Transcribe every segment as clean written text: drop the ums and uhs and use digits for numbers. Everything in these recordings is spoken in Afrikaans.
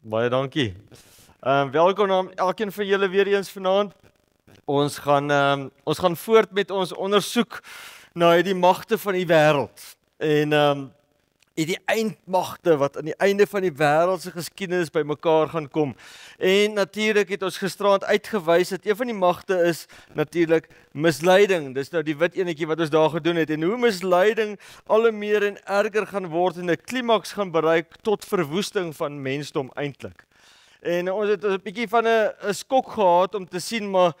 Baie dankie. Welkom aan elkeen van julle weer eens vanaand. Ons gaan voort met ons ondersoek na die magte van die wêreld. En die eindmagte wat aan die einde van die wêreld se geskiedenis bymekaar gaan kom. En natuurlik het ons gisterand uitgewys dat een van die magte is natuurlik misleiding. Dis nou die wit enetjie wat ons daar gedoen het en hoe misleiding al meer en erger gaan word en 'n klimaks gaan bereik tot verwoesting van mensdom eintlik. En ons het 'n bietjie van 'n skok gehad om te sien maar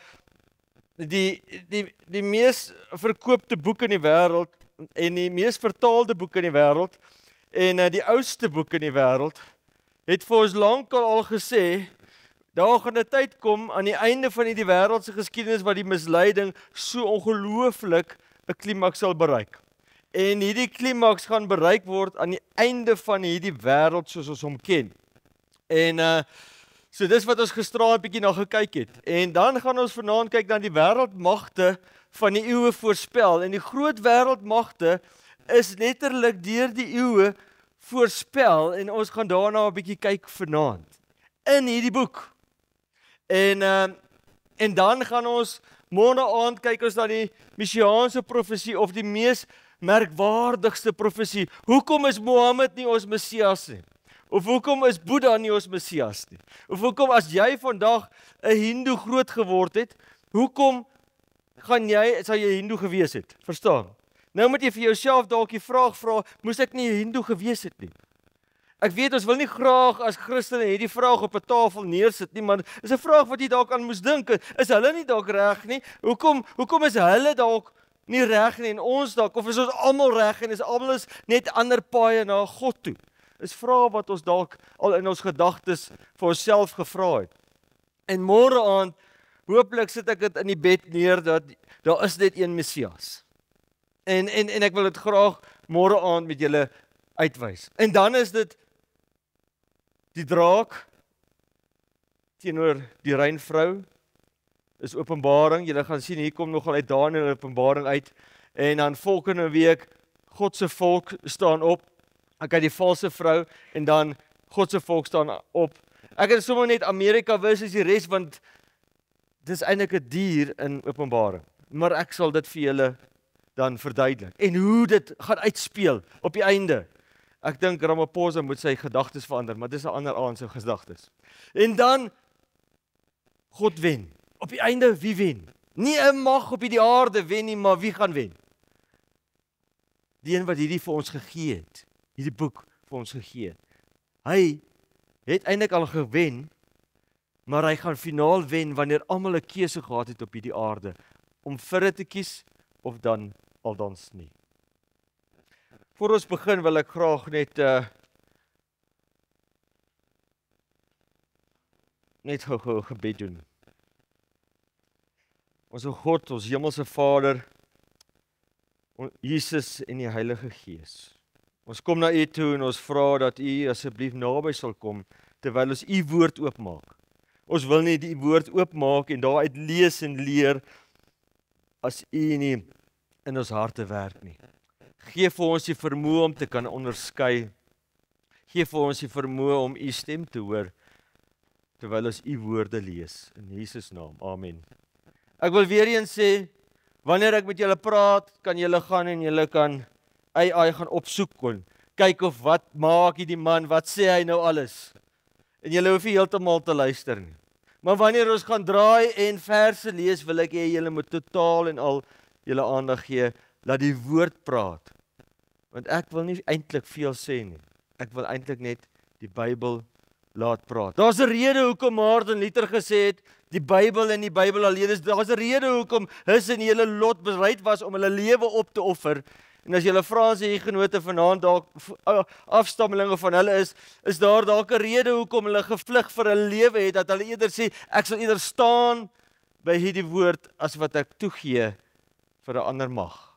die mees verkoopte boek in die wêreld en die mees vertaalde boek in die wêreld en die oudste boek in die wêreld het vir ons lankal al gesê daar gaan 'n tyd kom aan die einde van die wêreld se geskiedenis waar die misleiding so ongelooflik 'n klimaks sal bereik. En hierdie klimaks gaan bereik word aan die einde van hierdie wêreld soos ons hom ken. En so dis wat ons gisteraand bietjie na gekyk het. En dan gaan ons vanaand kyk na die wêreldmagte van die eeue voorspel. En die groot wêreldmagte is letterlik deur die eeue voorspel en ons gaan daarna 'n bietjie kyk vanaand in hierdie boek. En dan gaan ons môre aand kyk ons na die messiaanse profesie of die mees merkwaardigste profesie. Hoekom is Mohammed nie ons Messias nie? Of hoekom is Boeddha nie ons Messias nie? Of hoekom as jy vandag 'n Hindoe groot geword het, hoekom sal jy Hindoe gewees het? Verstaan? Nou moet jy vir jouself dalk die vraag vra, moes ek nie 'n Hindoe gewees het nie? Ek weet ons wil nie graag as Christene hierdie vraag op 'n tafel neersit nie, maar is 'n vraag wat jy dalk aan moes dink. Is hulle nie dalk reg nie? Hoekom is hulle dalk nie reg nie en ons dalk, of is ons almal reg en is almal net ander paaie na God toe? Is vrae wat ons dalk al in ons gedagtes vir onsself gevra het. En môre aand, hooplik sit ek dit in die bed neer dat daar is net een Messias. En ek wil dit graag môre aand met julle uitwys. En dan is dit die draak teenoor die reinvrou is Openbaring. Julle gaan sien hier kom nogal uit Daniël Openbaring uit. En dan volgende week God se volk staan op. Ek het die valse vrou en dan God se volk staan op. Ek het sommer net Amerika versus die res want dis eintlik 'n dier in Openbaring. Maar ek sal dit vir julle dan verduidelik. En hoe dit gaan uitspeel op die einde. Ek dink Ramaphosa moet sy gedagtes verander, maar dis 'n ander aand se gedagtes. En dan God wen. Op die einde wie wen? Nie 'n mag op die aarde wen nie, maar wie gaan wen? Die een wat hierdie vir ons gegee het. Hierdie boek vir ons gegee. Hy het eintlik al gewen, maar hy gaan finaal wen wanneer almal 'n keuse gehad het op hierdie aarde om vir dit te kies of dan aldans nie. Voor ons begin wil ek graag net gou gebed doen. Ons God, ons hemelse Vader, Jesus en die Heilige Gees. Ons kom na U toe en ons vra dat U asseblief naby sal kom terwyl ons U woord oopmaak. Ons wil nie die woord oopmaak en daaruit lees en leer as U nie in ons harte werk nie. Gee vir ons die vermoë om te kan onderskei. Gee vir ons die vermoë om U stem te hoor terwyl ons U woorde lees in Jesus naam. Amen. Ek wil weer eens sê, wanneer ek met julle praat, kan julle gaan en julle kan AI gaan opsoek en kyk of wat maak hierdie man, wat sê hy nou alles. En julle hoef nie heeltemal te luister nie. Maar wanneer ons gaan draai en verse lees, wil ek hê julle moet totaal en al julle aandag gee, laat die woord praat. Want ek wil nie eintlik veel sê nie. Ek wil eintlik net die Bybel laat praat. Daar's 'n rede hoekom Martin Luther gesê het, die Bybel en die Bybel alleen is. Daar's 'n rede hoekom hy en hele lot bereid was om hulle lewe op te offer. En as julle vra as jy genote vanaand dalk afstammelinge van hulle is daar dalk 'n rede hoekom hulle gevlug vir hulle lewe het, dat hulle eerder sê, ek sal eerder staan by hierdie woord as wat ek toegee vir 'n ander mag.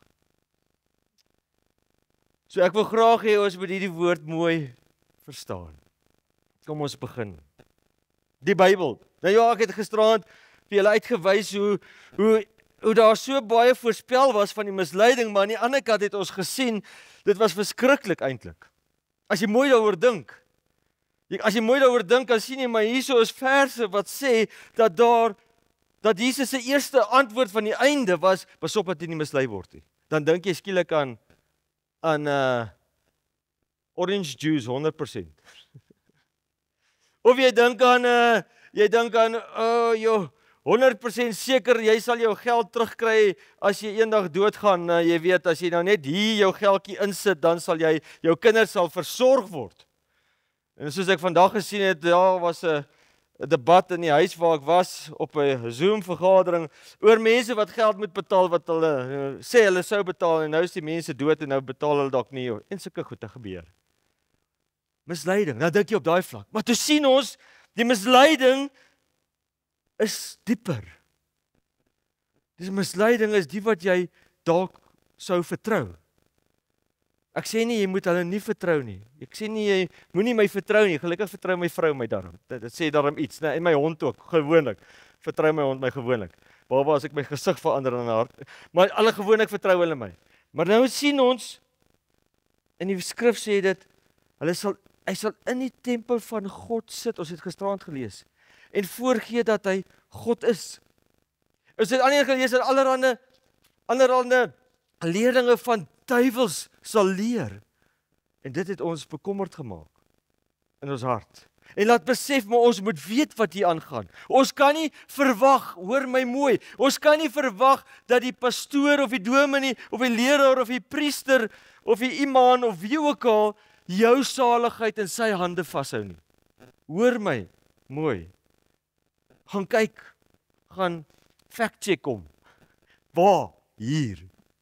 So ek wil graag hê ons moet hierdie woord mooi verstaan. Kom ons begin. Die Bybel. Nou ja, ek het gisteraand vir julle uitgewys hoe daar so baie voorspel was van die misleiding, maar aan die ander kant het ons gesien, dit was verskriklik eintlik. As jy mooi daaroor dink, As jy mooi daaroor dink, dan sien jy maar hierso is verse wat sê dat Jesus se eerste antwoord van die einde was, pas op dat jy nie mislei word nie. Dan dink jy skielik aan orange juice 100%. Of jy dink aan 100% seker jy sal jou geld terugkry as jy eendag doodgaan. Jy weet, as jy nou net hier jou geldjie insit, dan sal jou kinders sal versorg word. En soos ek vandag gesien het, daar was 'n debat in die huis waar ek was op 'n Zoom vergadering oor mense wat geld moet betaal wat hulle sê hulle sou betaal en nou is die mense dood en nou betaal hulle dalk nie. En sulke goede gebeur. Misleiding, nou dink jy op daai vlak. Maar toe sien ons, die misleiding is dieper. Die misleiding is die wat jy dalk sou vertrou. Ek sê nie jy moet hulle nie vertrou nie. Ek sê nie jy moenie my vertrou nie. Gelukkig vertrou my vrou my daarom. Dit sê daarom iets, né? En my hond ook, gewoonlik. Vertrou my hond my gewoonlik. Behalwe as ek my gesig verander in haar. Maar alle gewoonlik vertrou hulle my. Maar nou sien ons in die skrif sê dit, hy sal in die tempel van God sit. Ons het gisteraand gelees. En voorgee dat hy God is. Ons het ander gelees dat allerhande leerlinge van duiwels sal leer. En dit het ons bekommerd gemaak in ons hart. En laat besef, maar ons moet weet wat hier aangaan. Ons kan nie verwag, hoor my mooi, ons kan nie verwag dat die pastoor of die dominee of die leraar of die priester of die imam of wie ook al jou saligheid in sy hande vashou nie. Hoor my mooi. Gaan kyk, gaan fact check hom. Waar? Hier.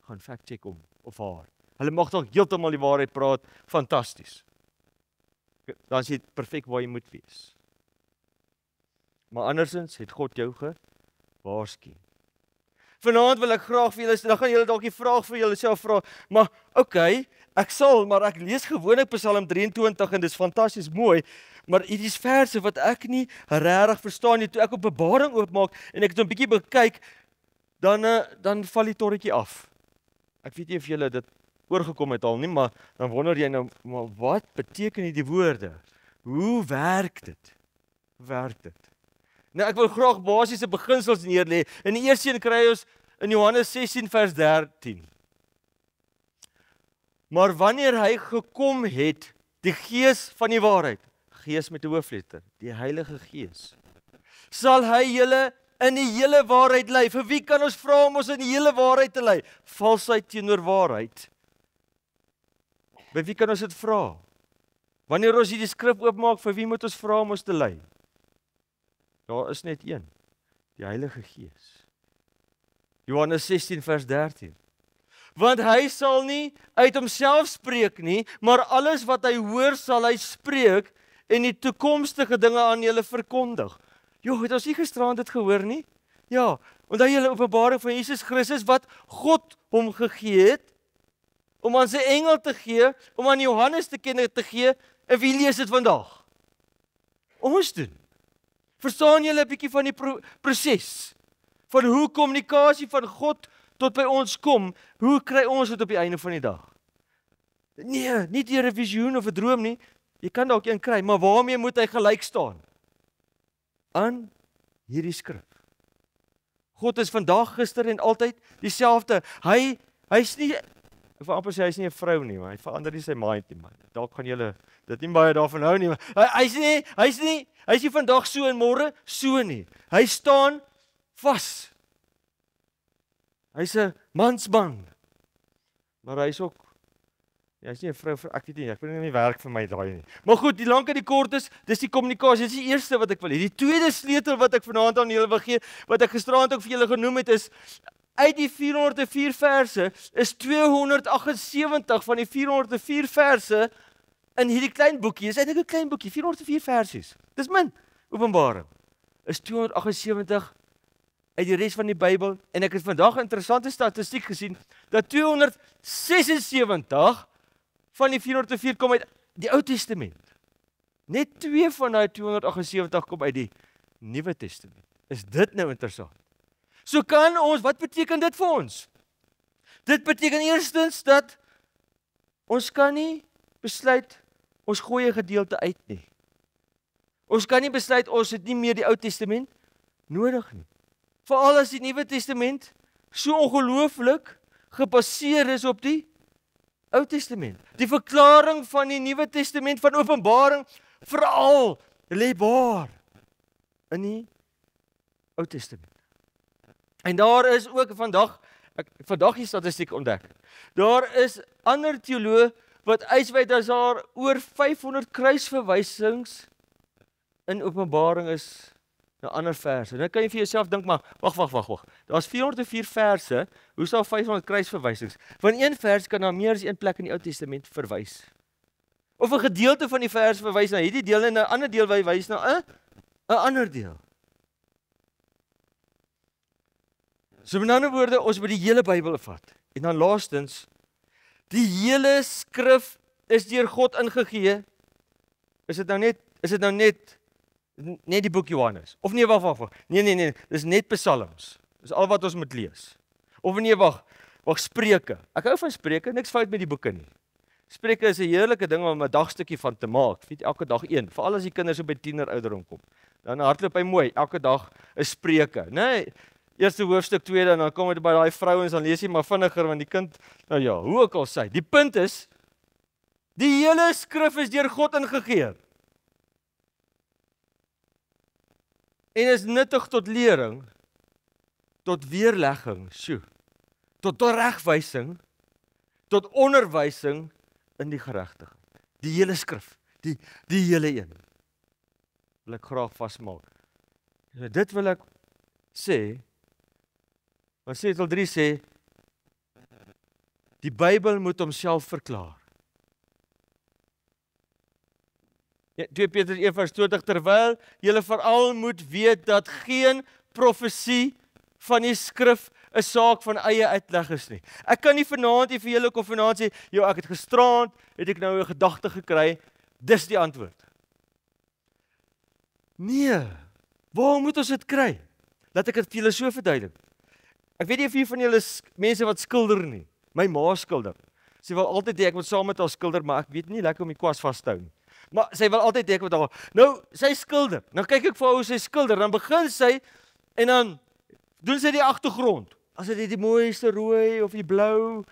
Gaan fact check hom of haar. Hulle mag dalk heeltemal die waarheid praat, fantasties. Dan is jy perfek waar jy moet wees. Maar andersins het God jou gewaarsku. Vanaand wil ek graag vir julle, dan gaan julle dalk die vraag vir julleself vra, maar okay, maar ek lees gewoonlik Psalm 23 en dis fantasties mooi, maar hierdie verse wat ek nie regtig verstaan nie, toe ek Openbaring oopmaak en ek het 'n bietjie bekyk, dan val die torretjie af. Ek weet nie of julle dit oorgekom het al nie, maar dan wonder jy nou, maar wat beteken hierdie woorde? Hoe werk dit? Nou ek wil graag basiese beginsels neerlê. En die eerste een kry ons in Johannes 16 vers 13. Maar wanneer hy gekom het, die Gees van die waarheid, Gees met 'n hoofletter, die Heilige Gees, sal hy julle in die hele waarheid lei. Vir wie kan ons vra om ons in die hele waarheid te lei? Valsheid teenoor waarheid. By wie kan ons dit vra? Wanneer ons hierdie skrif oopmaak, vir wie moet ons vra om ons te lei? Daar is net een, die Heilige Gees. Johannes 16 vers 13. Want hy sal nie uit homself spreek nie, maar alles wat hy hoor sal hy spreek en die toekomstige dinge aan julle verkondig. Het ons nie gisterand dit gehoor nie? Ja, onthou julle Openbaring van Jesus Christus wat God hom gegee het, om aan sy engel te gee, om aan Johannes te gee, en wie lees dit vandag? Ons doen. Verstaan julle 'n bietjie van die proses, van hoe kommunikasie van God tot by ons kom, hoe kry ons dit op die einde van die dag? Nee, nie deur 'n visioen of 'n droom nie, jy kan dalk een kry, maar waarmee moet hy gelyk staan? Aan hierdie skrif. God is vandag, gister en altyd dieselfde. Hy's nie, ek wil amper sê hy's nie 'n vrou nie, maar hy verander nie sy mind nie, man. Dalk gaan julle dit nie baie daarvan hou nie, maar hy's nie vandag so en môre so nie. Hy staan vas. Hy's 'n mansman. Maar hy's nie 'n vrou, ek weet nie werk vir my daai nie. Maar goed, die lank en die kort is, dis die kommunikasie, dis die eerste wat ek wil hê. Die tweede sleutel wat ek vanaand aan julle wil gee, wat ek gisteraand ook vir julle genoem het, is uit die 404 verse is 278 van die 404 verse in hierdie klein boekie. Is eintlik 'n klein boekie, 404 versies. Dis min. Openbaring is 278 uit die res van die Bybel, en ek het vandag 'n interessante statistiek gesien dat 276 van die 404 kom uit die Ou Testament. Net 2 van daai 278 kom uit die Nuwe Testament. Is dit nou interessant? So kan ons, wat beteken dit vir ons? Dit beteken eerstens dat ons kan nie besluit ons gooi 'n gedeelte uit nie. Ons kan nie besluit ons het nie meer die Ou Testament nodig nie. Veral as die Nuwe Testament so ongelooflik gebaseer is op die Ou Testament. Die verklaring van die Nuwe Testament van Openbaring veral lê waar in die Ou Testament. En daar is ook vandag die statistiek ontdek. Daar is ander teoloë wat uitswy dat daar oor 500 kruisverwysings in Openbaring is na ander verse. Nou kan jy vir jouself dink, maar wag. Daar's 404 verse, hoe sal 500 kruisverwysings? Van een vers kan na meer as een plek in die Ou Testament verwys. Of 'n gedeelte van die vers verwys na hierdie deel en 'n ander deel wys na 'n ander deel. So met ander woorde, ons moet die hele Bybel vat. En dan laastens, die hele skrif is deur God ingegee. Is dit nou net die boek Johannes? Of nee, wag. Nee, dis net Psalms. Dis al wat ons moet lees. Of nee, wag, Spreuke. Ek hou van Spreuke, niks fout met die boeke nie. Spreuke is 'n heerlike ding om 'n dagstukkie van te maak. Weet elke dag een, veral as die kinders op by tiener ouderdom kom. Dan hardloop hy mooi, elke dag 'n Spreuke. Nee, eerste hoofstuk, tweede, en dan kom dit by daai vrouens, dan lees jy maar vinniger, want die kind, nou ja, hoe ook al sê. Die punt is, die hele skrif is deur God ingegee. En is nuttig tot lering, tot weerlegging, tot regwysing, tot onderwysing in die geregtigheid. Die hele skrif, die hele een. Wil ek graag vasmaak. So dit wil ek sê, wat Setel 3 sê, die Bybel moet homself verklaar. 2 Petrus 1:20, terwyl julle veral moet weet dat geen profesie van die skrif 'n saak van eie uitleg is nie. Ek kan nie vanaand vir julle kom vanaand sê, ek het gisteraand, het ek nou 'n gedagte gekry, dis die antwoord. Nee, waar moet ons dit kry? Laat ek dit vir julle so verduidelik. Ek weet nie of hier van julle mense wat skilder nie. My ma skilder. Sy wil altyd hê ek moet saam met haar skilder, maar ek weet nie lekker om die kwas vas te hou nie. Maar sy wil altyd hê ek moet haar. Nou, sy skilder. Nou kyk ek vir haar hoe sy skilder, dan begin sy en dan doen sy die agtergrond. As dit die mooiste rooi of die blou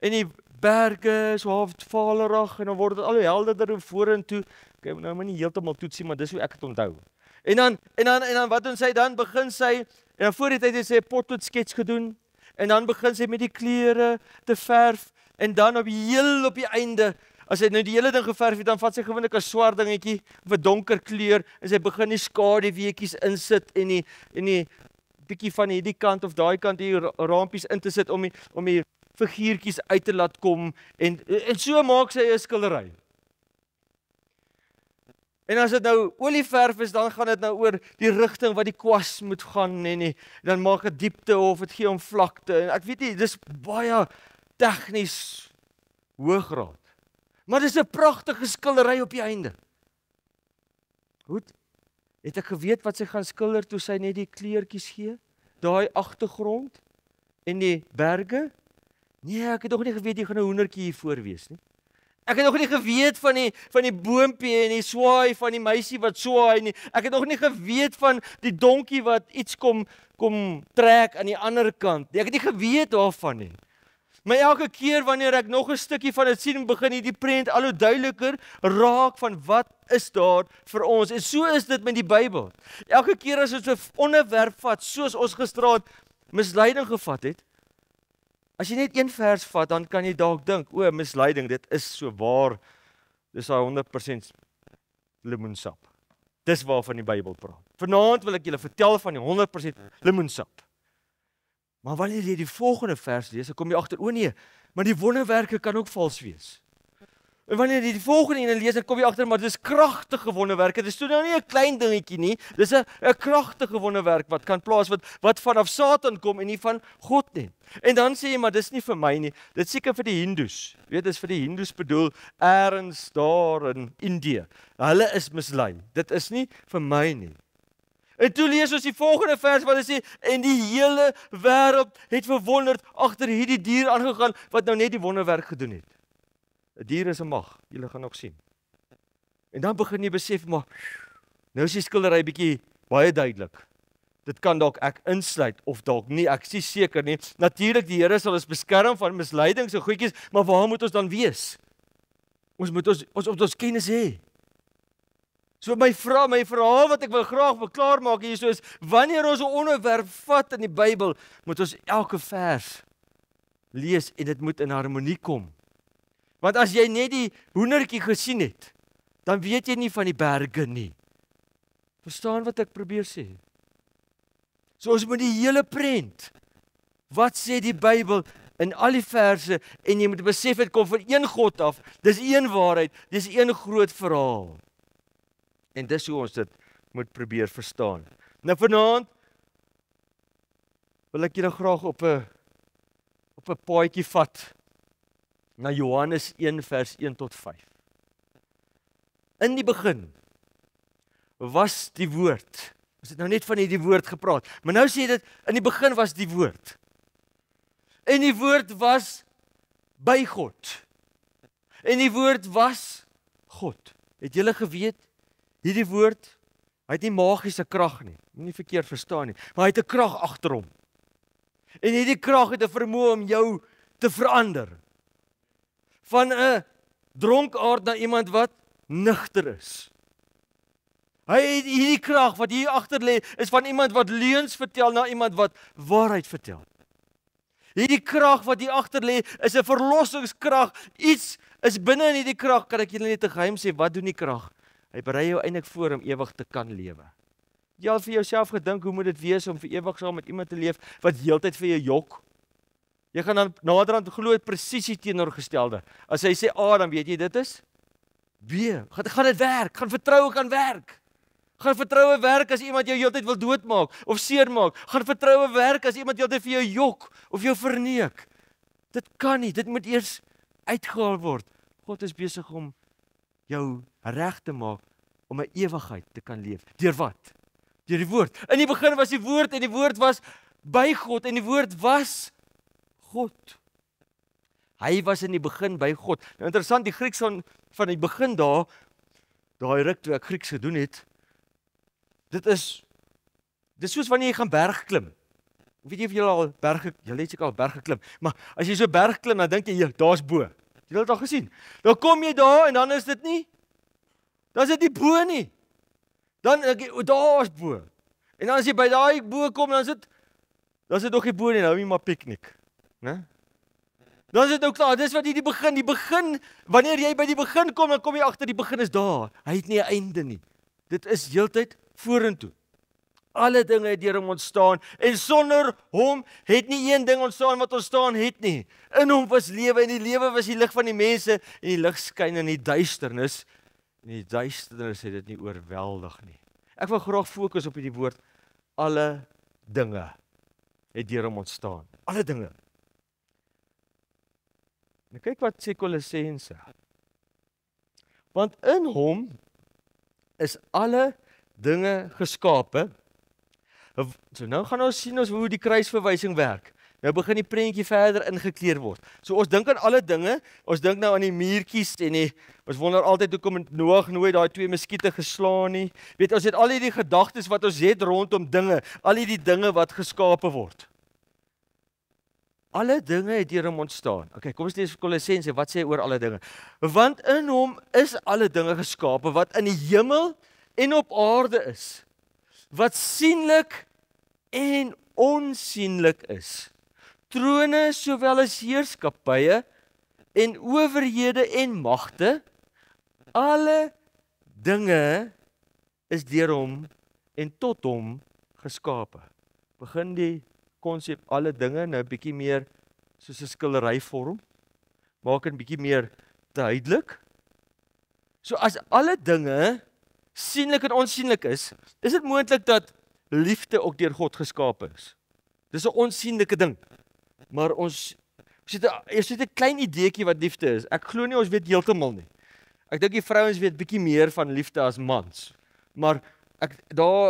en die berge so half valerig en dan word dit al hoe helderder vorentoe. Ek nou maar nie heeltemal toetsie, maar dis hoe ek dit onthou. En dan wat doen sy dan? Begin sy en dan voor die tyd het sy 'n potloodskets gedoen en dan begin sy met die kleure te verf en dan op die einde, as sy nou die hele ding geverf het, dan vat sy gewoonlik 'n swart dingetjie of 'n donker kleur en sy begin die skaduweetjies insit en die bietjie van hierdie kant of daai kant hier rampies in te sit om die figuurtjies uit te laat kom en so maak sy 'n skildery. En as dit nou olieverf is, dan gaan dit nou oor die rigting wat die kwas moet gaan en dan maak dit diepte of dit gee hom vlakte. En ek weet nie, dis baie tegnies hoëgraad. Maar dis 'n pragtige skildery op die einde. Goed. Het ek geweet wat sy gaan skilder toe sy net die kleurtjies gee? Daai agtergrond en die berge? Nee, ek het nog nie geweet jy gaan 'n hoendertjie hier voor wees nie. Ek het nog nie geweet van die boompie en die swaai van die meisie wat swaai nie. Ek het nog nie geweet van die donkie wat iets kom trek aan die ander kant nie. Ek het nie geweet daarvan nie. Maar elke keer wanneer ek nog 'n stukkie van dit sien, begin hierdie prent al hoe duideliker raak van wat is daar vir ons. En so is dit met die Bybel. Elke keer as ons 'n onderwerp vat, soos ons gisteraand misleiding gevat het, as jy net een vers vat, dan kan jy dalk dink, misleiding, dit is so waar, dis daai 100% lemoensap. Dis waarvan die Bybel praat. Vanaand wil ek julle vertel van die 100% lemoensap. Maar wanneer jy die volgende vers lees, dan kom jy agter, nee, maar die wonderwerke kan ook vals wees. En wanneer jy die volgende ene lees, dan kom jy agter, maar dis kragtige wonderwerke. Dis toe nou nie 'n klein dingetjie nie. Dis 'n kragtige wonderwerk wat kan plaasvind wat vanaf Satan kom en nie van God nie. En dan sê jy, maar dis nie vir my nie. Dit seker vir die Hindus. Weet, dis vir die Hindus bedoel, eers daar in Indië. Hulle is mislei. Dit is nie vir my nie. En toe lees ons die volgende vers wat hy sê, en die hele wêreld het verwonderd agter hierdie dier aangegaan wat nou net die wonderwerk gedoen het. 'n Dier is 'n mag, julle gaan nog sien. En dan begin jy besef, maar Nou is die skildery bietjie baie duidelik. Dit kan dalk ek insluit of dalk nie, ek is seker nie. Natuurlik die Here sal ons beskerm van misleidings en goedjies, maar waar moet ons dan wees? Ons moet ons kennis hê. So my verhaal wat ek wil graag klaar maak hierso is, wanneer ons 'n onderwerp vat in die Bybel, moet ons elke vers lees en dit moet in harmonie kom. Want as jy net die hoendertjie gesien het, dan weet jy nie van die berge nie. Verstaan wat ek probeer sê? So ons moet die hele prent. Wat sê die Bybel in al die verse en jy moet besef dit kom van een God af. Dis een waarheid, dis een groot verhaal. En dis hoe ons dit moet probeer verstaan. Nou vanaand wil ek julle graag op 'n paadjie vat na Johannes 1 vers 1 tot 5. In die begin was die woord. Ons het nou net van hierdie woord gepraat, maar nou sê dit in die begin was die woord. En die woord was by God. En die woord was God. Het julle geweet hierdie woord, hy het nie magiese krag nie. Moenie verkeerd verstaan nie, maar hy het 'n krag agter hom. En hierdie krag het 'n vermoë om jou te verander. Van 'n dronkaard na iemand wat nugter is. Hy het hierdie krag wat hier agter lê, is van iemand wat leuns vertel na iemand wat waarheid vertel. Hierdie krag wat hier agter lê, is 'n verlossingskrag. Iets is binne in hierdie krag, kan ek julle net 'n geheim sê, wat doen die krag? Hy berei jou eintlik voor om ewig te kan lewe. Jy al vir jouself gedink, hoe moet dit wees om vir ewig saam met iemand te leef wat heeltyd vir jou jok? Jy gaan dan naderhand glo dit presies die teenoorgestelde. As hy sê A, dan weet jy dit is B. Gaan dit werk? Gaan vertroue kan werk? Gaan vertroue werk as iemand jou heeltyd wil doodmaak of seermaak? Gaan vertroue werk as iemand heeltyd vir jou jok of jou verneek? Dit kan nie, dit moet eers uitgehaal word. God is besig om jou reg te maak om 'n ewigheid te kan leef. Deur wat? Deur die woord. In die begin was die woord en die woord was by God en die woord was God. Hy was in die begin by God. Nou interessant, die Grieks van die begin daai ruk toe ek Grieks gedoen het, dit is soos wanneer jy gaan berg klim. Ek weet nie of julle het seker al berg geklim, maar as jy so berg klim, dan dink jy, daar's bo. Jy het dit al gesien. Dan kom jy daar en dan is dit nie, dan is dit nie bo nie. Dan daar's bo. En dan as jy by daai bo kom, dan is dit nog nie bo nie, nou jy maar piknik, né? Dan is dit nou klaar. Dis wat die begin, wanneer jy by die begin kom, dan kom jy agter die begin is daar. Hy het nie 'n einde nie. Dit is heeltyd vorentoe. Alle dinge het deur hom ontstaan en sonder hom het nie een ding ontstaan wat ontstaan het nie. In hom was lewe en die lewe was die lig van die mense en die lig skyn in die duisternis. En die duisternis het dit nie oorweldig nie. Ek wil graag fokus op hierdie woord. Alle dinge het deur hom ontstaan. Alle dinge. Nou kyk wat sê Kolossense. Want in hom is alle dinge geskape. So nou gaan ons sien hoe die kruisverwysing werk. Nou begin die prentjie verder ingekleer word. So ons dink aan alle dinge, ons dink nou aan die muurtjies en ons wonder altyd hoekom Noag nooit daai 2 muskiete geslaan nie. Weet, ons het al hierdie gedagtes wat ons het rondom dinge, al hierdie dinge wat geskape word. Alle dinge het deur hom ontstaan. Okay, kom ons lees Kolossense, wat sê hy oor alle dinge? Want in hom is alle dinge geskape wat in die hemel en op aarde is. Wat sienlik en onsienlik is. Trone sowel as heerskappye en owerhede en magte. Alle dinge is deur hom en tot hom geskape. Begin die konsep alle dinge nou 'n bietjie meer soos 'n skilderyvorm. Maak dit 'n bietjie meer duidelik. So as alle dinge sienlik en onsienlik is dit moontlik dat liefde ook deur God geskape is. Dis 'n onsienlike ding. Maar ons het 'n klein ideetjie wat liefde is. Ek glo nie ons weet heeltemal nie. Ek dink die vrouens weet bietjie meer van liefde as mans. Maar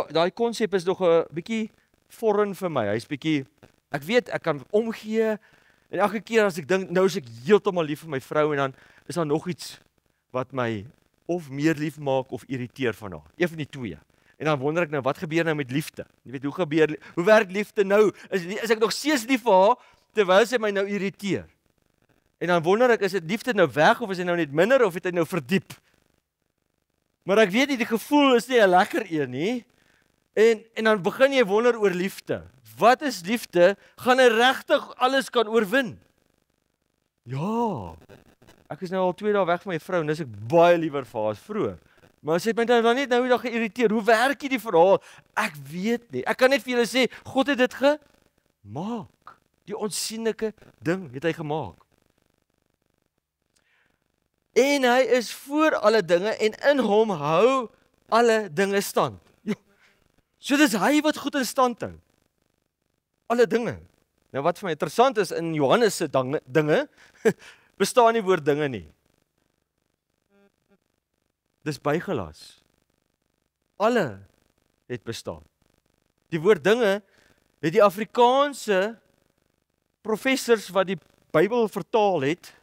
daai konsep is nog 'n bietjie foreign vir my. Hy's bietjie, ek weet ek kan omgee en elke keer as ek dink nou is ek heeltemal lief vir my vrou en dan is daar nog iets wat my of meer lief maak of irriteer van haar. Een van die twee. En dan wonder ek nou, wat gebeur nou met liefde? Jy weet, hoe werk liefde nou? Is ek nog steeds lief vir haar, terwyl sy my nou irriteer? En dan wonder ek, is dit liefde nou weg, of is hy nou net minder, of het hy nou verdiep? Maar ek weet nie, die gevoel is nie 'n lekker een nie. En dan begin jy wonder oor liefde. Wat is liefde? Gaan hy regtig alles kan oorwin? Ja. Ek is nou al 2 dae weg van my vrou, en dis ek baie liewer vir haar as vroeër. Maar sy het my dan net nou die dag geïrriteer. Hoe werk hierdie verhaal? Ek weet nie. Ek kan net vir julle sê, God het dit gemaak. Die onsigbare ding het hy gemaak. En hy is voor alle dinge, en in hom hou alle dinge stand. So dis hy wat goed in stand hou. Alle dinge. Nou wat vir my interessant is, in Johannes se dinge, bestaan nie woord dinge nie. Dis bygelas. Alle het bestaan. Die woord dinge het die Afrikaanse professors wat die Bybel vertaal het,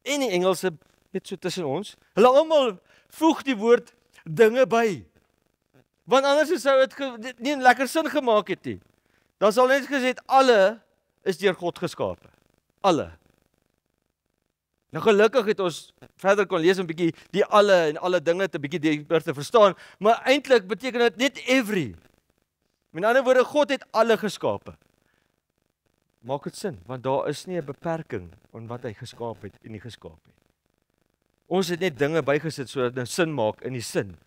en die Engelse, net so tussen ons, hulle almal voeg die woord dinge by. Want anders sou dit nie 'n lekker sin gemaak het nie. Dan sal net gesê het, alle is deur God geskape. Alle. Nou gelukkig het ons verder kon lees 'n bietjie die alle en alle dinge te bietjie dieper te verstaan, maar eintlik beteken dit net every. Met ander woorde, God het alle geskape. Maak dit sin, want daar is nie 'n beperking aan wat hy geskaap het en nie geskaap het. Ons het net dinge bygesit sodat dit sin maak in die sin.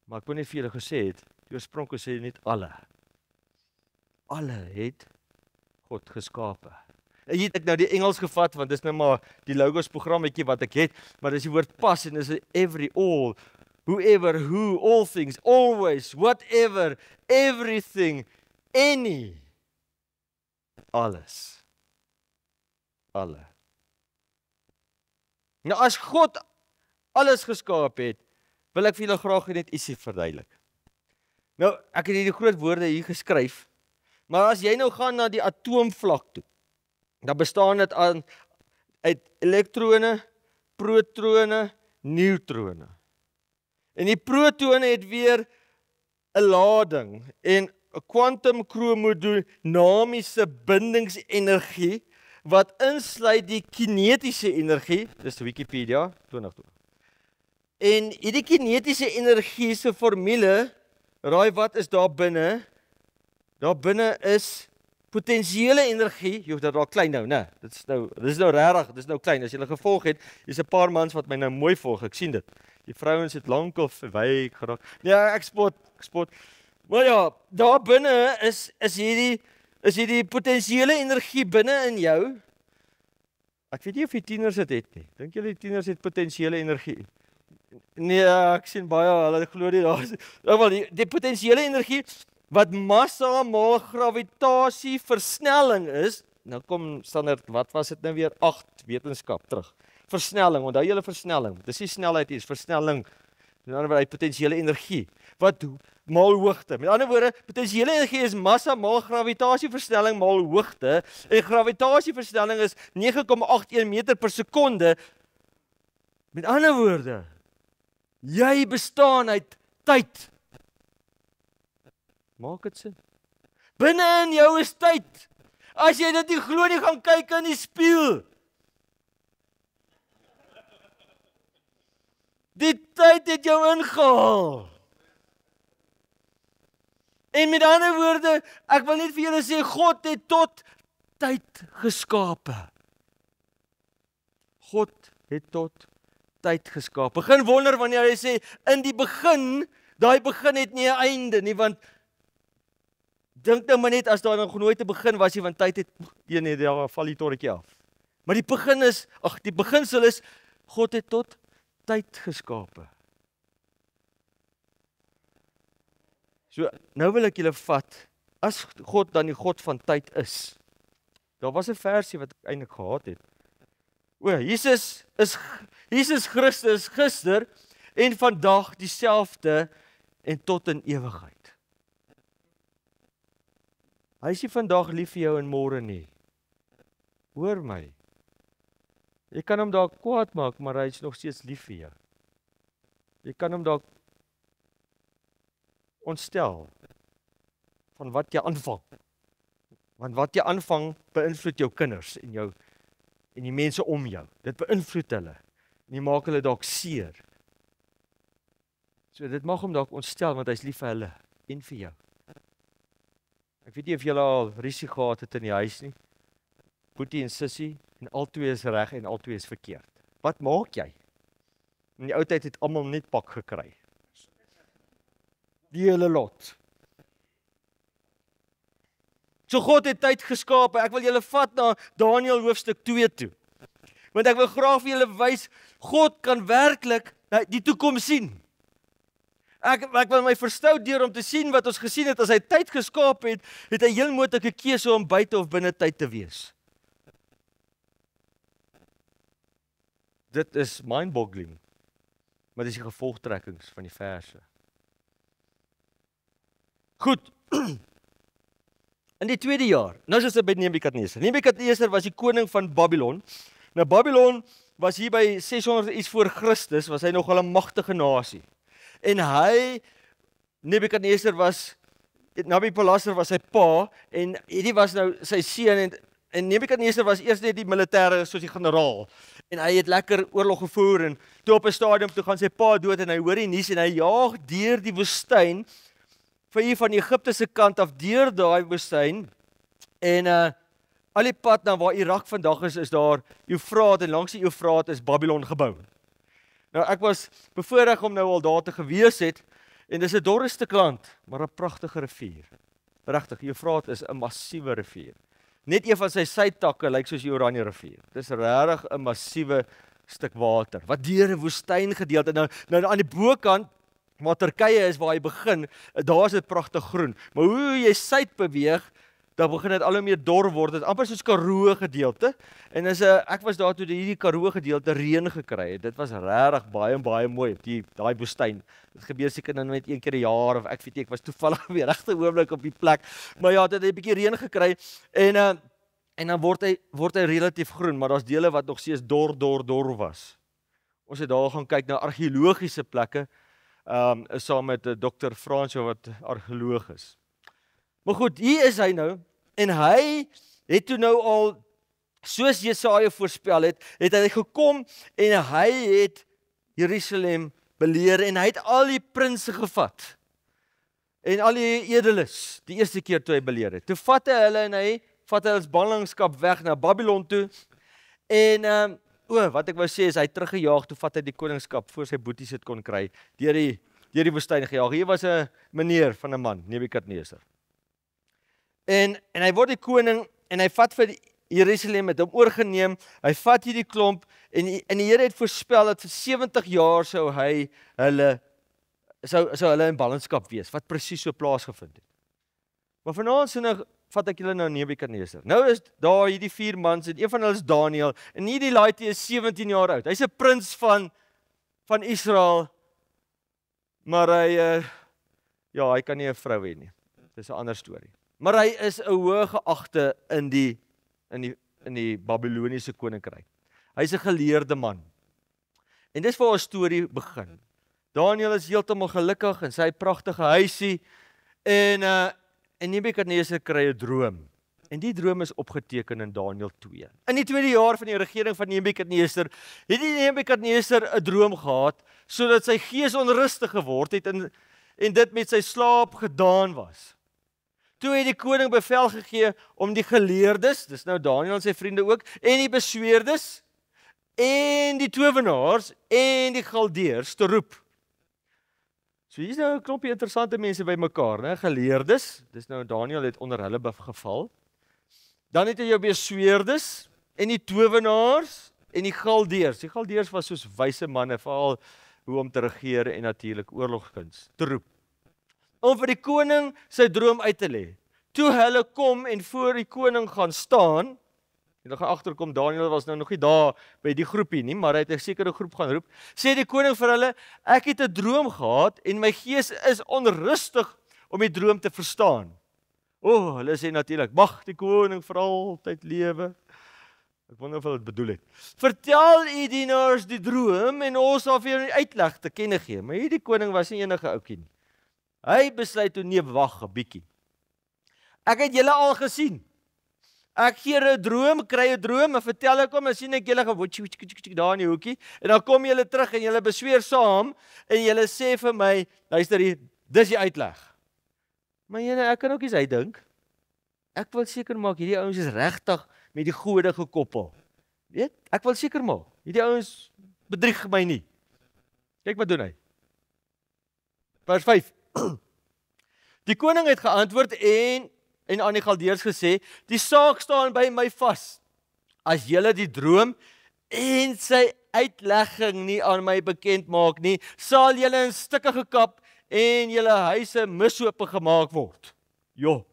Maar ek wou net vir julle gesê het, die oorspronklik sê net alle. Alle het God geskape. Hier het ek nou die Engels gevat, want dis nou maar die Logos programmetjie wat ek het, maar dis die woord pas, en dis every, all, whoever, who, all things, always, whatever, everything, any, alles. Alle. Nou as God alles geskaap het, wil ek vir julle graag net ietsie verduidelik. Nou, ek het hierdie groot woorde hier geskryf, maar as jy nou gaan na die atoomvlak toe, dan bestaan dit uit elektrone, protone, neutrone. En die protone het weer 'n lading en 'n kwantumkromodinamiese bindingsenergie wat insluit die kinetiese energie, dis Wikipedia 2020. En hierdie kinetiese energie se formule, raai wat is daar binne? Daar binne is potensiële energie, jy hoef dit al klein nou, né? Dit is nou regtig, dit is nou klein. As jy hulle gevolg het, is 'n paar mans wat my nou mooi volg. Ek sien dit. Die vrouens het lankal verwyk geraak. Ja, ek spot. Maar ja, daar binne is hierdie potensiële energie binne in jou. Ek weet nie of die tieners dit het nie. Dink julle die tieners het potensiële energie? Nee, ek sien baie, hulle glo nie daar is. Maar die potensiële energie wat massa maal gravitasie versnelling is, nou kom standaard, wat was dit nou weer? 8 wetenskap terug. Versnelling, onthou julle versnelling. Dis nie snelheid nie, is versnelling. Met ander woorde, potensiële energie. Wat maal hoogte. Met ander woorde, potensiële energie is massa maal gravitasieversnelling maal hoogte. En gravitasieversnelling is 9,81 meter per sekonde. Met ander woorde, jy bestaan uit tyd. Maak dit sin? Binne in jou is tyd. As jy dit nie glo nie, gaan kyk in die spieël. Die tyd het jou ingehaal. En met ander woorde, ek wil net vir julle sê, God het tot tyd geskape. God het tot tyd geskape. Begin wonder wanneer hy sê, in die begin, daai begin het nie 'n einde nie, want dink nou maar net as daar nog nooit 'n begin was nie, want tyd het daar val die torretjie af. Maar die beginsel is, God het tot tyd geskape. So, nou wil ek julle vat, as God dan die God van tyd is. Daar was 'n versie wat ek eintlik gehad het. Jesus Christus gister en vandag dieselfde en tot in ewigheid. Hy is nie vandag lief vir jou en môre nie. Hoor my. Jy kan hom dalk kwaad maak, maar hy is nog steeds lief vir jou. Jy kan hom dalk ontstel van wat jy aanvang. Want wat jy aanvang beïnvloed jou kinders en die mense om jou. Dit beïnvloed hulle. En jy maak hulle dalk seer. So dit mag hom dalk ontstel want hy's lief vir hulle en vir jou. Ek weet nie of julle al rusie gehad het in die huis nie. Boetie en sussie en albei is reg en albei is verkeerd. Wat maak jy? In die ou tyd het almal net pak gekry. Die hele lot. So God het tyd geskape. Ek wil julle vat na Daniël hoofstuk 2 toe. Want ek wil graag vir julle wys, God kan werklik die toekoms sien. Ek wil my verstout deur om te sien wat ons gesien het. As hy tyd geskaap het, het hy heel moontlike keuse om buite of binne tyd te wees. Dit is mind-boggling. Maar dis die gevolgtrekkings van die verse. Goed. In die tweede jaar, nou is dit by Nebukadneser. Nebukadneser was die koning van Babylon. Nou Babylon was hier by 600 iets voor Christus, was hy nogal 'n magtige nasie. En Nebukadneser was, Nabopolassar was sy pa, en hierdie was nou sy seun, en Nebukadneser was eers net die militêre, soos die generaal. En hy het lekker oorlog gevoer, en toe op 'n stadium toe gaan sy pa dood, en hy hoor die nuus, en hy jaag deur die woestyn, vir hier van die Egipte se kant af, deur daai woestyn, en al die pad na waar Irak vandag is daar Eufraat, en langs die Eufraat is Babylon gebou. Nou ek was bevoorreg om nou al daar te gewees het, en dis 'n dorre stuk land, maar 'n pragtige rivier. Regtig, Eufraat is 'n massiewe rivier. Net een van sy sytakke lyk soos die Oranje rivier. Dis regtig 'n massiewe stuk water, wat deur 'n woestyn gedeelte. Nou aan die bokant, waar Turkye is waar hy begin, daar is dit pragtig groen. Maar hoe jy suid beweeg, dan begin dit al hoe meer dor word. Dit is amper soos Karoo gedeelte. En ek was daar toe hierdie Karoo gedeelte reën gekry het. Dit was regtig baie mooi op daai woestyn. Dit gebeur seker nou net een keer 'n jaar of ek weet nie, ek was toevallig weer regte oomblik op die plek. Maar ja, dit het 'n bietjie reën gekry en dan word hy relatief groen, maar daar's dele wat nog steeds dor was. Ons het daar gaan kyk na argeologiese plekke. Saam met Dr. Fransjo wat argeoloog is. Maar goed, hier is hy nou, en hy het toe nou al, soos Jesaja voorspel het hy gekom, en hy het Jerusalem beleer, en hy het al die prinse gevat, en al die edeles, die eerste keer toe hy beleer het. Toe vat hy hulle, en hy vat hulle as ballingskap weg na Babylon toe, en wat ek wou sê is, hy het teruggejaag, toe vat hy die koningskap, voor sy boeties het kon kry, deur die woestyn gejaag. Hier was 'n meneer van 'n man, Nebukadneser. En hy word die koning, en hy vat vir Jerusalem, het hom oorgeneem, hy vat hierdie klomp, en die Here het voorspel, dat vir 70 jaar sou hulle in ballingskap wees, wat presies so plaasgevind het. Maar vanaand vat ek julle nou Nebukadneser. Nou is daar hierdie 4 mans, en een van hulle is Daniël, en hierdie laaitjie is 17 jaar oud. Hy's 'n prins van Israel, maar hy kan nie 'n vrou hê nie. Dis 'n ander storie. Maar hy is 'n hoë geagte in die Babiloniese koninkryk. Hy's 'n geleerde man. En dis waar ons storie begin. Daniël is heeltemal gelukkig in sy pragtige huisie, en Nebukadneser kry 'n droom. En die droom is opgeteken in Daniël 2. In die tweede jaar van die regering van Nebukadneser, het Nebukadneser 'n droom gehad, sodat sy gees onrustig geword het, en dit met sy slaap gedaan was. Toe het die koning bevel gegee om die geleerdes, dis nou Daniël en sy vriende ook, en die besweerdes, en die towenaars, en die galdeers te roep. So hier is nou 'n klompie interessante mense by mekaar, né? Geleerdes, dis nou Daniël het onder hulle geval. Dan het jy jou besweerdes, en die towenaars, en die galdeers. Die galdeers was soos wyse manne, veral hoe om te regeer en natuurlik oorlogskuns te roep. Om vir die koning sy droom uit te lê. Toe hulle kom en voor die koning gaan staan, en hulle gaan agterkom, Daniël was nou nog nie daar by die groepie nie, maar hy het 'n sekere groep gaan roep, sê die koning vir hulle, ek het 'n droom gehad, en my gees is onrustig om die droom te verstaan. Hulle sê natuurlik, mag die koning vir altyd lewe. Ek wonder of hulle dit bedoel het. Vertel u dienaars die droom, en ons sal vir julle uitleg te kenne gee. Maar hierdie koning was nie enige ouetjie nie. Hy besluit toe nee, wag 'n bietjie. Ek het julle al gesien. Ek gee 'n droom, kry 'n droom en vertel ek hom, en sien ek julle gewotjie daar in die hoekie, en dan kom julle terug en julle besweer saam en julle sê vir my, luister hier, dis die uitleg. Maar ek kan ook iets uitdink. Ek wil seker maak hierdie ouens is regtig met die gode gekoppel. Weet? Ek wil seker maak hierdie ouens bedrieg my nie. Kyk wat doen hy. Vers 5. Die koning het geantwoord en aan die Galdeërs gesê, die saak staan by my vas. As julle die droom en sy uitlegging nie aan my bekend maak nie, sal julle in stukke gekap en julle huise misope gemaak word. Jo,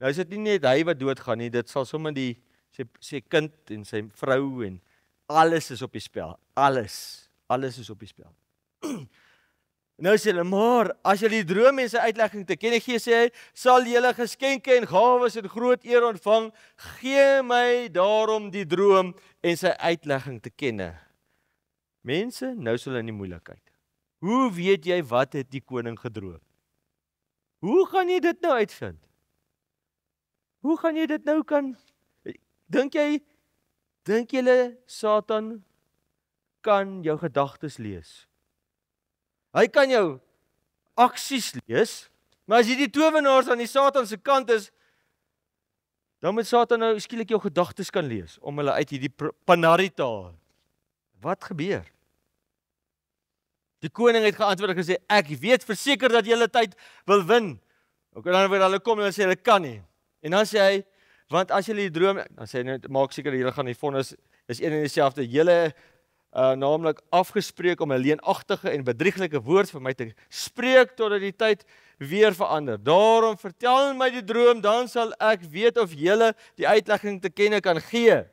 nou is dit nie net hy wat doodgaan nie, dit sal sommer sy kind en sy vrou en alles is op die spel. Alles is op die spel. Nou sê hulle, maar as julle die droom en sy uitlegging te kenne gee, sê hy, sal julle geskenke en gawes en groot eer ontvang, gee my daarom die droom en sy uitlegging te kenne. Mense, nou is hulle in die moeilikheid. Hoe weet jy wat het die koning gedroom? Hoe gaan jy dit nou uitvind? Hoe gaan jy dit nou kan? Dink julle Satan kan jou gedagtes lees? Hy kan jou aksies lees, maar as jy die towenaars aan die Satan se kant is, dan moet Satan nou skielik jou gedagtes kan lees, om hulle uit hierdie panari te haal. Wat gebeur? Die koning het geantwoord en gesê, ek weet verseker dat julle tyd wil wen. Ook dan word hulle kom en sê, hulle kan nie. En dan sê hy, want as julle die droom, dan sê hy, maak seker, julle gaan die vonnis, is een en dieselfde, julle naamlik afgespreek om 'n leenagtige en bedrieglike woord vir my te spreek totdat die tyd weer verander. Daarom vertel my die droom, dan sal ek weet of julle die uitlegging te kenne kan gee.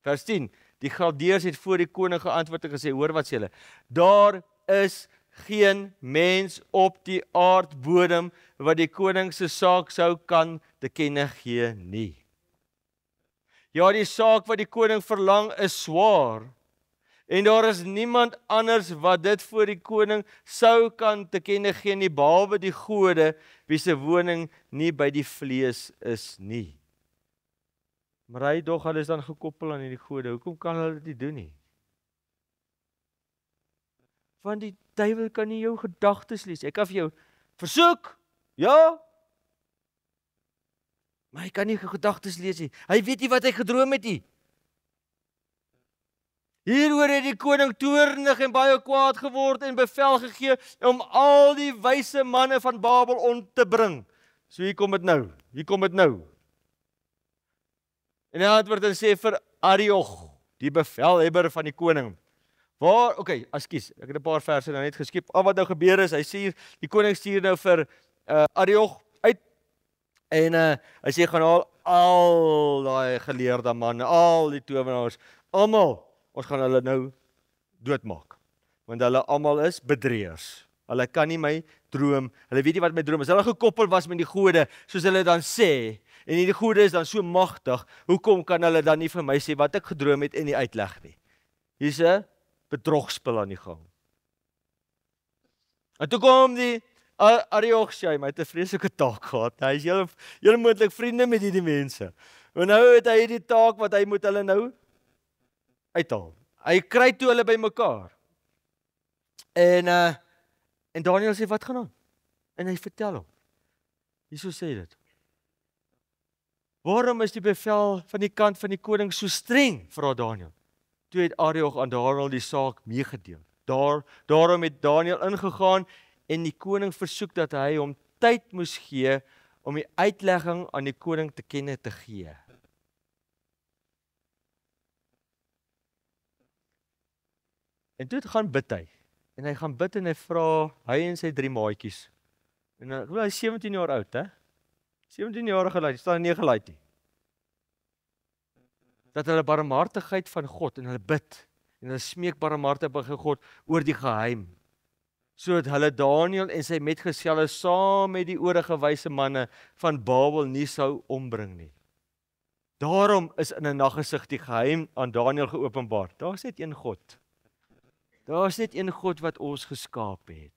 Vers 10. Die Galdeërs het voor die koning geantwoord en gesê, hoor wat sê hulle? Daar is geen mens op die aardbodem wat die koning se saak sou kan te kenne gee nie. Ja, die saak wat die koning verlang is swaar. En daar is niemand anders wat dit voor die koning sou kan te kenne gee nie, behalwe die gode, wie se woning nie by die vlees is nie. Maar hy dog, hulle is dan gekoppel aan hierdie gode, hoekom kan hulle dit nie doen nie? Want die duiwel kan nie jou gedagtes lees, hy kan vir jou versoek, ja, maar hy kan nie gedagtes lees nie, hy weet nie wat hy gedroom het nie. Hieroor het die koning toornig en baie kwaad geword en bevel gegee om al die wyse manne van Babel om te bring. So hier kom dit nou. En hy antwoord en sê vir Arioch, die bevelhebber van die koning. Ekskuus, ek het 'n paar verse nou net geskiep. Al wat nou gebeur is, hy sê die koning stuur nou vir Arioch uit en hy sê gaan haal al daai geleerde manne, al die towenaars, almal. Ons gaan hulle nou doodmaak, want hulle almal is bedrieërs. Hulle kan nie my droom, hulle weet nie wat my droom is. Hulle gekoppel was met die gode, soos hulle dan sê, en die gode is dan so magtig, hoekom kan hulle dan nie vir my sê wat ek gedroom het en nie uitleg nie? Hier's 'n bedrogspel aan die gang. En toe kom die Arioch, hy het 'n vreeslike taak gehad. Hy is heel moontlik vriende met hierdie mense. En nou het hy die taak wat hy moet hulle nou uithaal. Hy kry toe hulle by mekaar. En Daniel sê, wat gaan aan? En hy vertel hom. Hierso sê dit. Waarom is die bevel van die kant van die koning so streng, vra Daniel? Toe het Arioch aan Daniel die saak meegedeel. Daarom het Daniel ingegaan en die koning versoek dat hy hom tyd moes gee om die uitlegging aan die koning te kenne te gee. En toe gaan bid hy. En hy gaan bid en hy vra, hy en sy 3 maatjies. En hy is 17 jaar oud, hè? 17-jarige laai, staan 9 laai. Dat hulle barmhartigheid van God en hulle bid en hulle smeek barmhartigheid van God oor die geheim. Sodat hulle Daniel en sy metgeselle saam met die oorige wyse manne van Babel nie sou ombring nie. Daarom is in 'n naggesig die geheim aan Daniel geopenbaar. Daar's net een God. Daar's net een God wat ons geskaap het.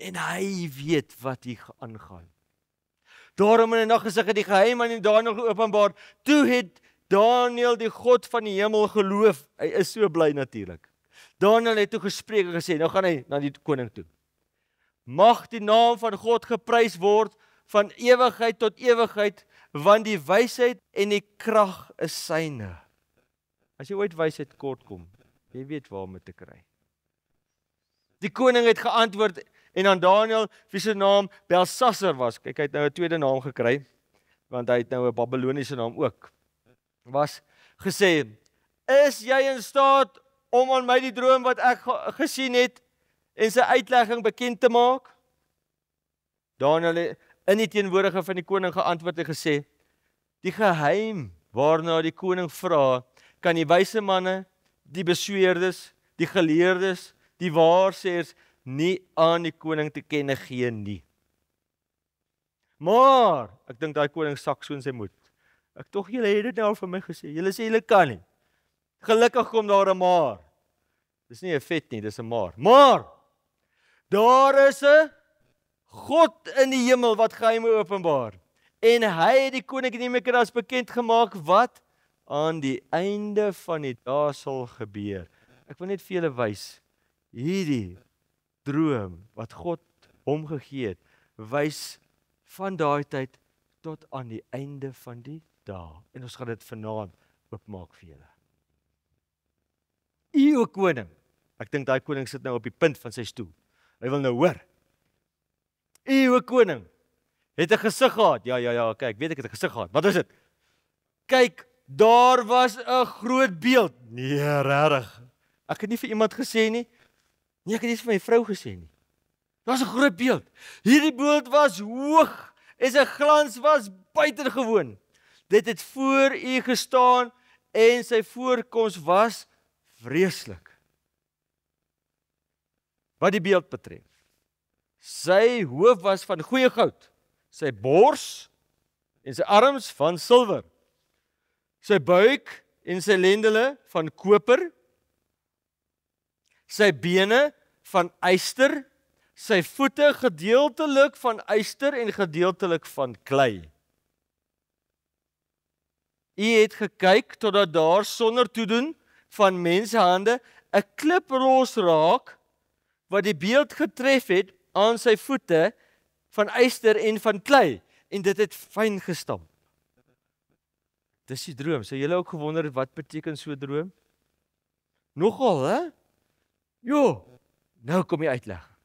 En hy weet wat hier aangaan. Daarom in die naggesig het die geheim aan Daniël geopenbaar. Toe het Daniël die God van die hemel geloof. Hy is so bly natuurlik. Daniël het toe gespreek en gesê, nou gaan hy na die koning toe. Mag die naam van God geprys word van ewigheid tot ewigheid, want die wysheid en die krag is syne. As jy ooit wysheid kort kom, jy weet waar om dit te kry. Die koning het geantwoord en aan Daniël, wie se naam Belsasar was, kyk hy het nou 'n tweede naam gekry, want hy het nou 'n Babiloniese naam ook, was gesê, is jy in staat om aan my die droom wat ek gesien het en sy uitlegging bekend te maak? Daniël het in die teenwoordigheid van die koning geantwoord en gesê, die geheim waarna die koning vra, kan die wyse manne, die besweerdes, die geleerdes, die waarsêers nie aan die koning te kenne gee nie. Maar, ek dink daai koning sak so in sy moed. Ek tog julle het dit nou vir my gesê, julle sê julle kan nie. Gelukkig kom daar 'n maar. Dis nie 'n vet nie, dis 'n maar. Maar, daar is 'n God in die hemel wat geheime openbaar. En hy het die koning Nebukadnezzar bekend gemaak wat aan die einde van die dae sal gebeur. Ek wil net vir julle wys, hierdie droom wat God hom gegee het, wys van daai tyd tot aan die einde van die dae. En ons gaan dit vanaand oopmaak vir julle. O koning, ek dink daai koning sit nou op die punt van sy stoel. Hy wil nou hoor. O koning, het 'n gesig gehad. Ja, kyk, weet ek het 'n gesig gehad. Wat is dit? Kyk, daar was 'n groot beeld. Nee, regtig. Ek het nie vir iemand gesê nie. Nee, ek het nie vir my vrou gesê nie. Daar was 'n groot beeld. Hierdie beeld was hoog en sy glans was buitengewoon. Dit het voor u gestaan en sy voorkoms was vreeslik. Wat die beeld betref. Sy hoof was van goeie goud, sy bors en sy arms van silwer, sy buik en sy lendele van koper, sy bene van yster, sy voete gedeeltelik van yster en gedeeltelik van klei. U het gekyk totdat daar sonder toedoen van menshande 'n klip losraak wat die beeld getref het aan sy voete van yster en van klei en dit het fyn gestamp. Dis die droom. Sou julle ook gewonder het wat beteken so 'n droom? Nogal, hè? Jo, nou kom die uitleg.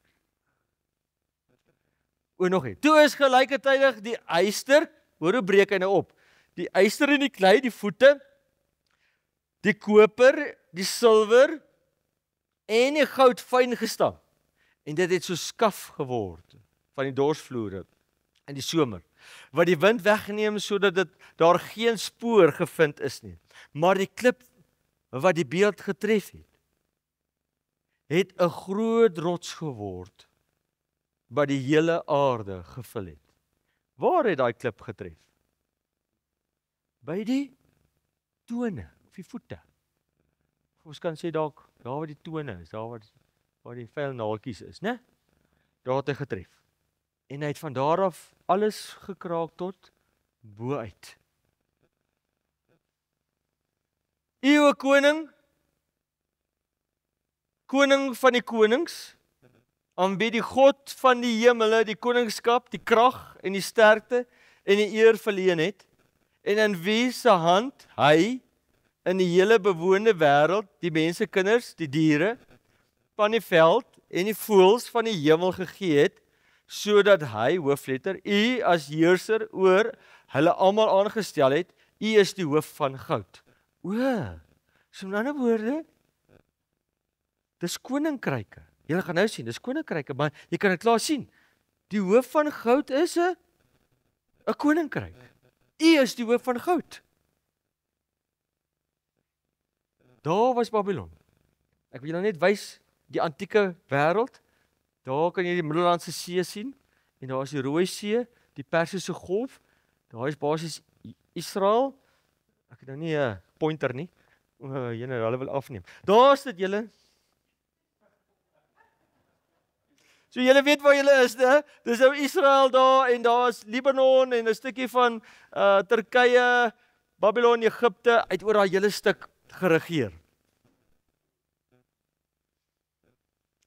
Nog nie. Toe is gelyktydig die yster, hoor hoe breek hy nou op? Die yster en die klei, die voete, die koper, die silwer en die goud fyn gestamp. En dit het so skaf geword van die dorsvloere in die somer, wat die wind wegneem sodat dit daar geen spoor gevind is nie. Maar die klip wat die beeld getref het 'n groot rots geword wat die hele aarde gevul het. Waar het daai klip getref? By die tone of die voete. Ons kan sê dalk daar waar die tone is, daar waar die vuil naaltjies is, né? Daar het hy getref. En hy het van daar af alles gekraak tot bo uit. O koning, koning van die konings, aanbid die God van die hemele, die koningskap, die krag en die sterkte en die eer verleen het, en in wie se hand hy in die hele bewoonde wêreld, die mensekinders, die diere van die veld en die voëls van die hemel gegee het, sodat hy, hoofletter, u as heerser oor hulle almal aangestel het, u is die hoof van goud. So in ander woorde, dis koninkryke. Julle gaan nou sien, dis koninkryke, maar jy kan dit klaar sien. Die hoof van goud is 'n koninkryk. U is die hoof van goud. Daar was Babylon. Ek wil julle net wys die antieke wêreld. Daar kan jy die Middellandse See sien en daar is die Rooi See, die Persiese Golf. Daar is basies Israel. Ek het nou nie 'n pointer nie. Hulle wil afneem. Daar is dit julle. So julle weet waar julle is, né? Dis nou Israel daar en daar is Libanon en 'n stukkie van Turkye, Babylon, Egipte, uit oor daai hele stuk geregeer.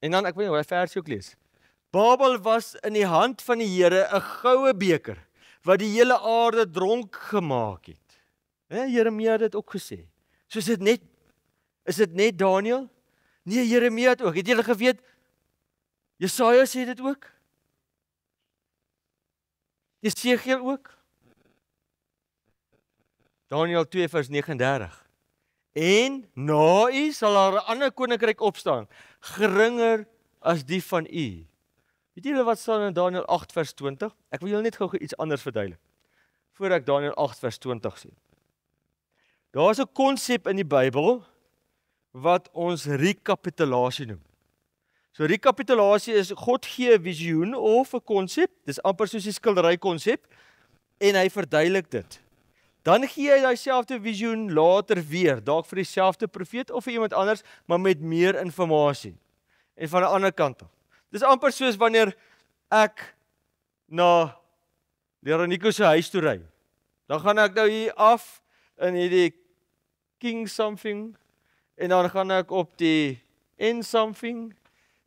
En dan ek weet nie hoe hy versie ook lees. Babel was in die hand van die Here 'n goue beker wat die hele aarde dronk gemaak het. Jeremia het dit ook gesê. So is dit net Daniël? Nee, Jeremia het ook. Het julle geweet Jesaja sê dit ook? Jesegiel ook? Daniël 2 vers 39. En na u sal daar 'n ander koninkryk opstaan, geringer as die van u. Weet julle wat staan in Daniël 8 vers 20? Ek wil julle net gou iets anders verduidelik, voor ek Daniël 8 vers 20 sê. Daar is 'n konsep in die Bybel, wat ons rekapitulasie noem. So rekapitulasie is, God gee 'n visioen of 'n konsep, dis amper soos die skildery konsep, en hy verduidelik dit. Dan gee hy daai selfde visioen later weer, dalk vir dieselfde profeet of vir iemand anders, maar met meer inligting. En van 'n ander kant af. Dis amper soos wanneer ek na Leroniko se huis toe ry. Dan gaan ek nou hier af in hierdie King something, en dan gaan ek op die N something,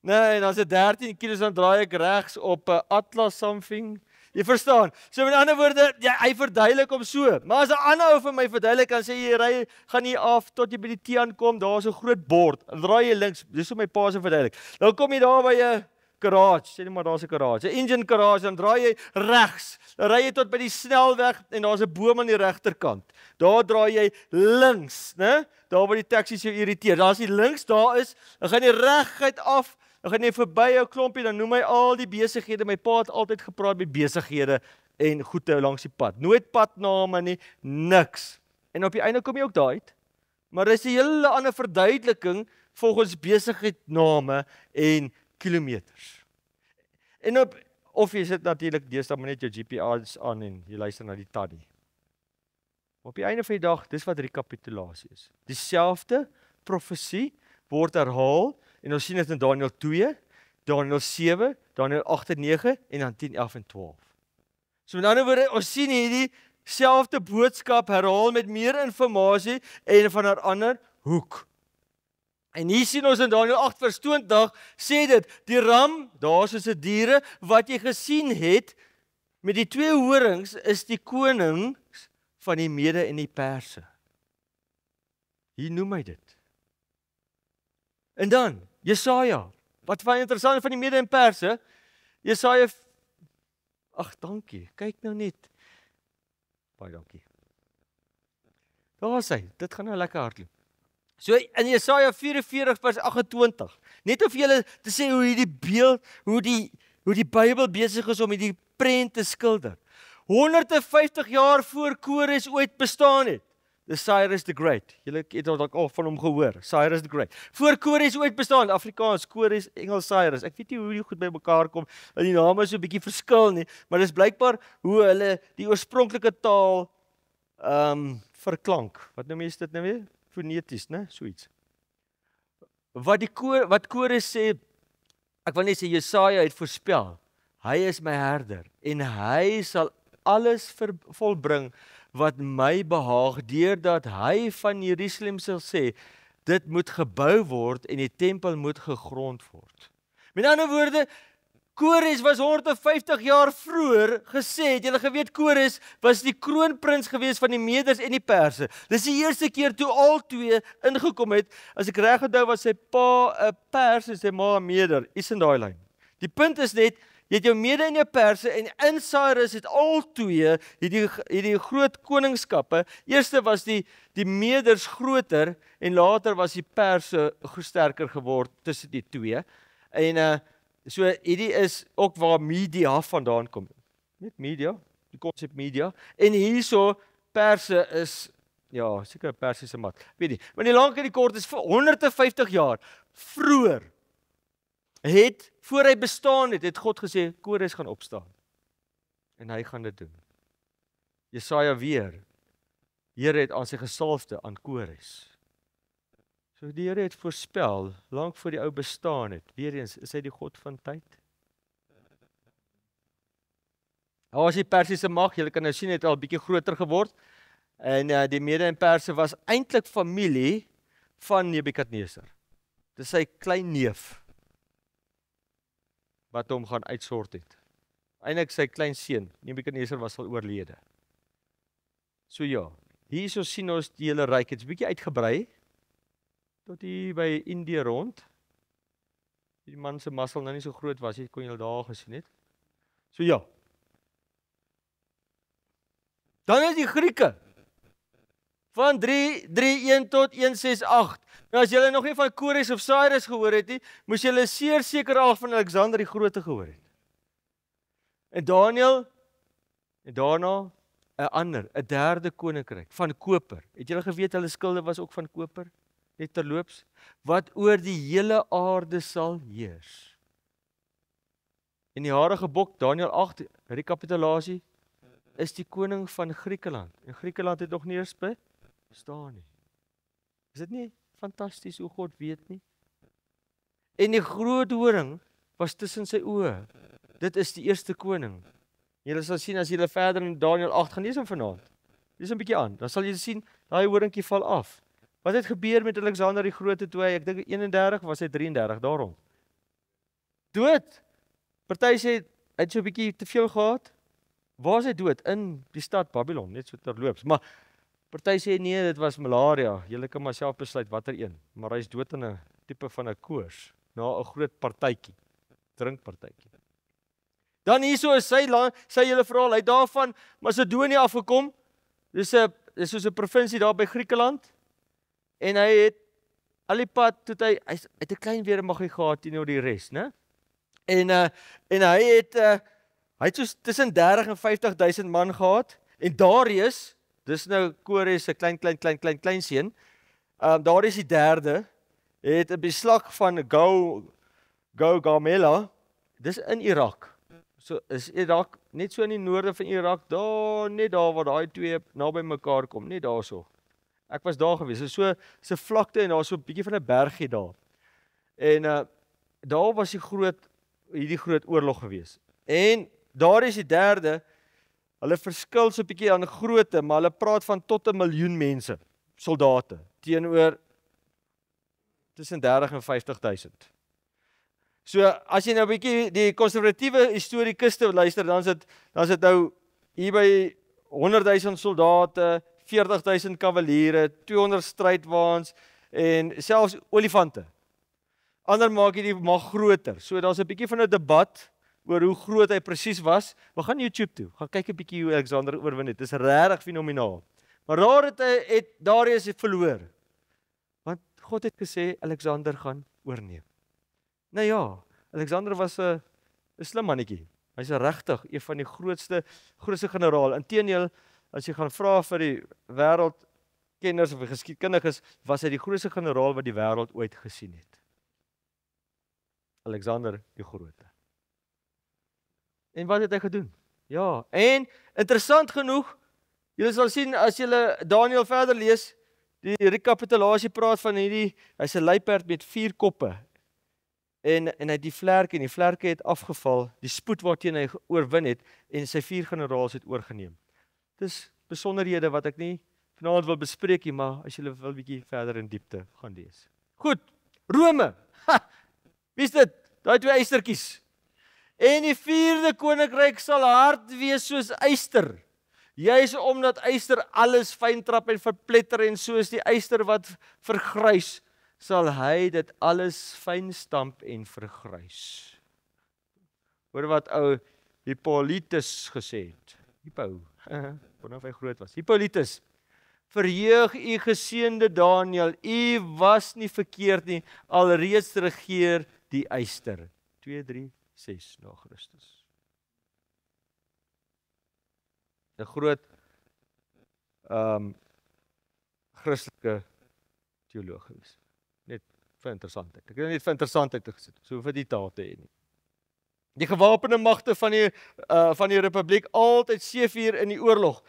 nee, en dan is dit 13 km, dan draai ek regs op 'n Atlas something. Jy verstaan? So met ander woorde, ja, hy verduidelik hom so. Maar as 'n ander ou vir my verduidelik, dan sê jy ry, gaan hier af tot jy by die T aankom, daar's 'n groot bord. Dan draai jy links. Dis hoe my pa se verduidelik. Dan kom jy daar by 'n garage, sê net maar daar's 'n garage, 'n engine garage, dan draai jy regs. Dan ry jy tot by die snelweg en daar's 'n boom aan die regterkant. Daar draai jy links, né? Daar waar die taksies jou irriteer. Daar's die links, daar is, dan gaan jy reguit af. Dan gaan jy verby jou klompie, dan noem hy al die besighede. My pa het altyd gepraat met besighede en goede langs die pad. Nooit padname nie, niks. En op die einde kom jy ook daar uit. Maar dis 'n hele ander verduideliking volgens besigheidname en kilometers. En of jy sit natuurlik deesdae maar net jou GPS aan en jy luister na die taddie. Op die einde van die dag, dis wat rekapitulasie is. Dieselfde profesie word herhaal. En ons sien dit in Daniël 2, Daniël 7, Daniël 8 en 9 en dan 10, 11 en 12. So met ander woorde, ons sien hierdie selfde boodskap herhaal met meer inligting en van 'n ander hoek. En hier sien ons in Daniël 8 vers 20, sê dit, die ram, daar soos 'n diere, wat jy gesien het, met die 2 horings, is die konings van die Mede en die Perse. Hier noem hy dit. En dan, Jesaja, wat baie interessant van die Mede en Perse, Jesaja, ag dankie, kyk nou net, baie dankie. Daar is hy, dit gaan nou lekker hardloop. So in Jesaja 44 vers 28, net of julle te sê hoe hierdie beeld, hoe die Bybel besig is om hierdie prent te skilder. 150 jaar voor Kores ooit bestaan het. Dis Cyrus the Great. Julle het dalk al van hom gehoor. Cyrus the Great. Voor Kores ooit bestaan, Afrikaans, Kores, Engels, Cyrus. Ek weet nie hoe die goed by mekaar kom. Die name is so 'n bietjie verskil nie, maar dis blykbaar hoe hulle die oorspronklike taal verklank. Wat noem jy dit nou weer? Foneties, né? So iets. Wat Kores sê, ek wil net sê Jesaja het voorspel. Hy is my herder en hy sal alles volbring wat my behaag, deurdat hy van Jerusalem sal sê, dit moet gebou word en die tempel moet gegrond word. Met ander woorde, Kores was 150 jaar vroeër gesê, het julle geweet Kores was die kroonprins gewees van die Meders en die Perse. Dis die eerste keer toe al twee ingekom het. As ek reg onthou was sy pa 'n Pers en sy ma 'n Meder. Is in daai lyn. Die punt is net, jy het jou Mede en jou Perse en in Cyrus het al twee hierdie groot koningskappe. Eerste was die Meders groter en later was die Perse sterker geword tussen die twee. En so hierdie is ook waar media vandaan kom. Net media, die konsep media. En hierso Perse is ja, seker Persiese mat. Weet nie. Maar die lank en die kort is vir 150 jaar vroeër het voor hy bestaan het God gesê Kores gaan opstaan. En hy gaan dit doen. Jesaja weer. Here het aan sy gesalfde aan Kores. So die Here het voorspel lank voor die ou bestaan het. Weereens is hy die God van tyd. Daar was die Persiese mag, julle kan nou sien, het al bietjie groter geword. En die Mede en Perse was eintlik familie van Nebukadneser. Dis sy klein neef wat hom gaan uitsort het. Eintlik sy klein seun, Nebukadneser was al oorlede. So ja, hierso sien ons die hele ryk, het 'n bietjie uitgebrei tot hier by Indië rond. Die man se massel nou nie so groot was, jy kon julle daar gesien het. So ja. Dan is die Grieke van 331 tot 168. Nou as julle nog nie van Kores of Cyrus gehoor het nie, moes julle seker seker al van Alexander die Grote gehoor het. En Daniël en daarna 'n derde koninkryk van koper. Het julle geweet hulle skilde was ook van koper? Net terloops, wat oor die hele aarde sal heers. En die harige bok, Daniël 8, rekapitulasie, is die koning van Griekeland. En Griekeland het nog nie eens bestaan nie. Is dit nie fantasties hoe God weet nie? En die groot horing was tussen sy oë. Dit is die eerste koning. Julle sal sien as julle verder in Daniël 8 gaan lees vanaand. Lees 'n bietjie aan, dan sal jy sien, daai horingkie val af. Wat het gebeur met Alexander die Grote toe hy, ek dink 31 was hy 33 daarom. Dood. Party sê hy het so 'n bietjie te veel gehad. Waar is hy dood? In die stad Babylon, net so terloops. Maar party sê nee, dit was malaria. Julle kan maar self besluit watter een. Maar hy is dood in 'n tipe van 'n koors na 'n groot partytjie. Drinkpartytjie. Dan hierso is sy hele verhaal, hy het daarvan Macedonië afgekom. Dis soos 'n provinsie daar by Griekeland. En hy het al die pad tot hy het 'n klein weermag gehad teenoor die res, né? En hy het soos tussen 30 en 50,000 man gehad. En Darius, dis nou Kores se klein seun. Darius die derde het 'n beslag van Gaugamela. Dis in Irak. So is Irak net so in die noorde van Irak, net daar waar daai twee naby mekaar kom, net daarso. Ek was daar gewees. Dit is so 'n vlakte en daar's so 'n bietjie van 'n bergie daar. En daar was hierdie groot oorlog gewees. En daar is die derde, hulle verskil so 'n bietjie aan grootte, maar hulle praat van tot 1 miljoen mense, soldate, teenoor tussen 30 en 50,000. So as jy nou 'n bietjie die konservatiewe historikuste luister, dan is dit nou hier by 100,000 soldate, 40,000 kavaliere, 200 strydwaans en selfs olifante. Ander maak die mag groter. So daar's 'n bietjie van 'n debat oor hoe groot hy presies was. We gaan YouTube toe. Gaan kyk 'n bietjie hoe Alexander oorwin het. Dit is regtig fenomenaal. Maar daar het Darius verloor. Want God het gesê Alexander gaan oorneem. Nou ja, Alexander was 'n slim mannetjie. Hy's regtig een van die grootste generaal. Inteendeel, as jy gaan vra vir die wêreldkenners of die geskiedkundiges, was hy die grootste generaal wat die wêreld ooit gesien het. Alexander die Grote. En wat het hy gedoen? Ja, en interessant genoeg, julle sal sien as julle Daniël verder lees, die rekapitulasie praat van hy's 'n luiperd met 4 koppe. En hy het die vlerke het afgeval, die spoed waarteen hy oorwin het, en sy 4 generaals het oorgeneem. Dis besonderhede wat ek nie vanaand wil bespreek nie, maar as julle wil bietjie verder in diepte gaan lees. Goed, Rome. Wie is dit? Daai 2 eystertjies. En die 4de koninkryk sal hard wees soos yster. Juis omdat yster alles fyn trap en verpletter, en soos die yster wat vergrys, sal hy dit alles fyn stamp en vergrys. Hoor wat ou Hippolytus gesê het. Wonder of hy groot was. Hippolytus, verheug u geseënde Daniël, u was nie verkeerd nie, alreeds regeer die yster. 236 na Christus. 'n groot Christelike teoloog gewees. Net vir interessantheid. Ek het net vir interessantheid gesit, so vir die taal te hê nie. Die gewapende magte van die republiek, altyd 7 uur in die oorlog,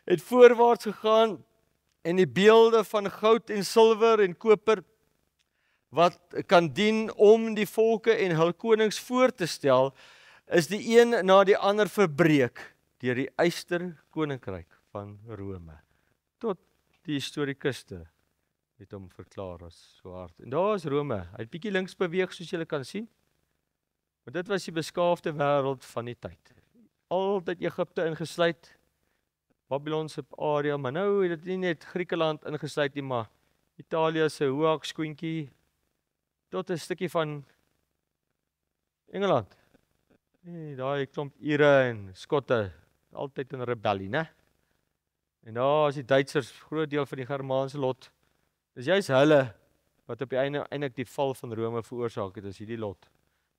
het voorwaarts gegaan, en die beelde van goud en silwer en koper wat kan dien om die volke en hul konings voor te stel, is die een na die ander verbreek. deur die Yster Koninkryk van Rome. Tot die historikuste het hom verklaar as so hard. En daar is Rome, hy het bietjie links beweeg soos julle kan sien. Maar dit was die beskaafde wêreld van die tyd. Altyd Egipte ingesluit, Babylon se area, maar nou het dit nie net Griekeland ingesluit nie, maar Italië se hoekskoentjie tot 'n stukkie van Engeland. Nee, daai klomp Ire en Skotte, altyd in rebellie, né? En daar is die Duitsers, groot deel van die Germaanse lot. Dis juist hulle wat op die einde eintlik die val van Rome veroorsaak het, is hierdie lot.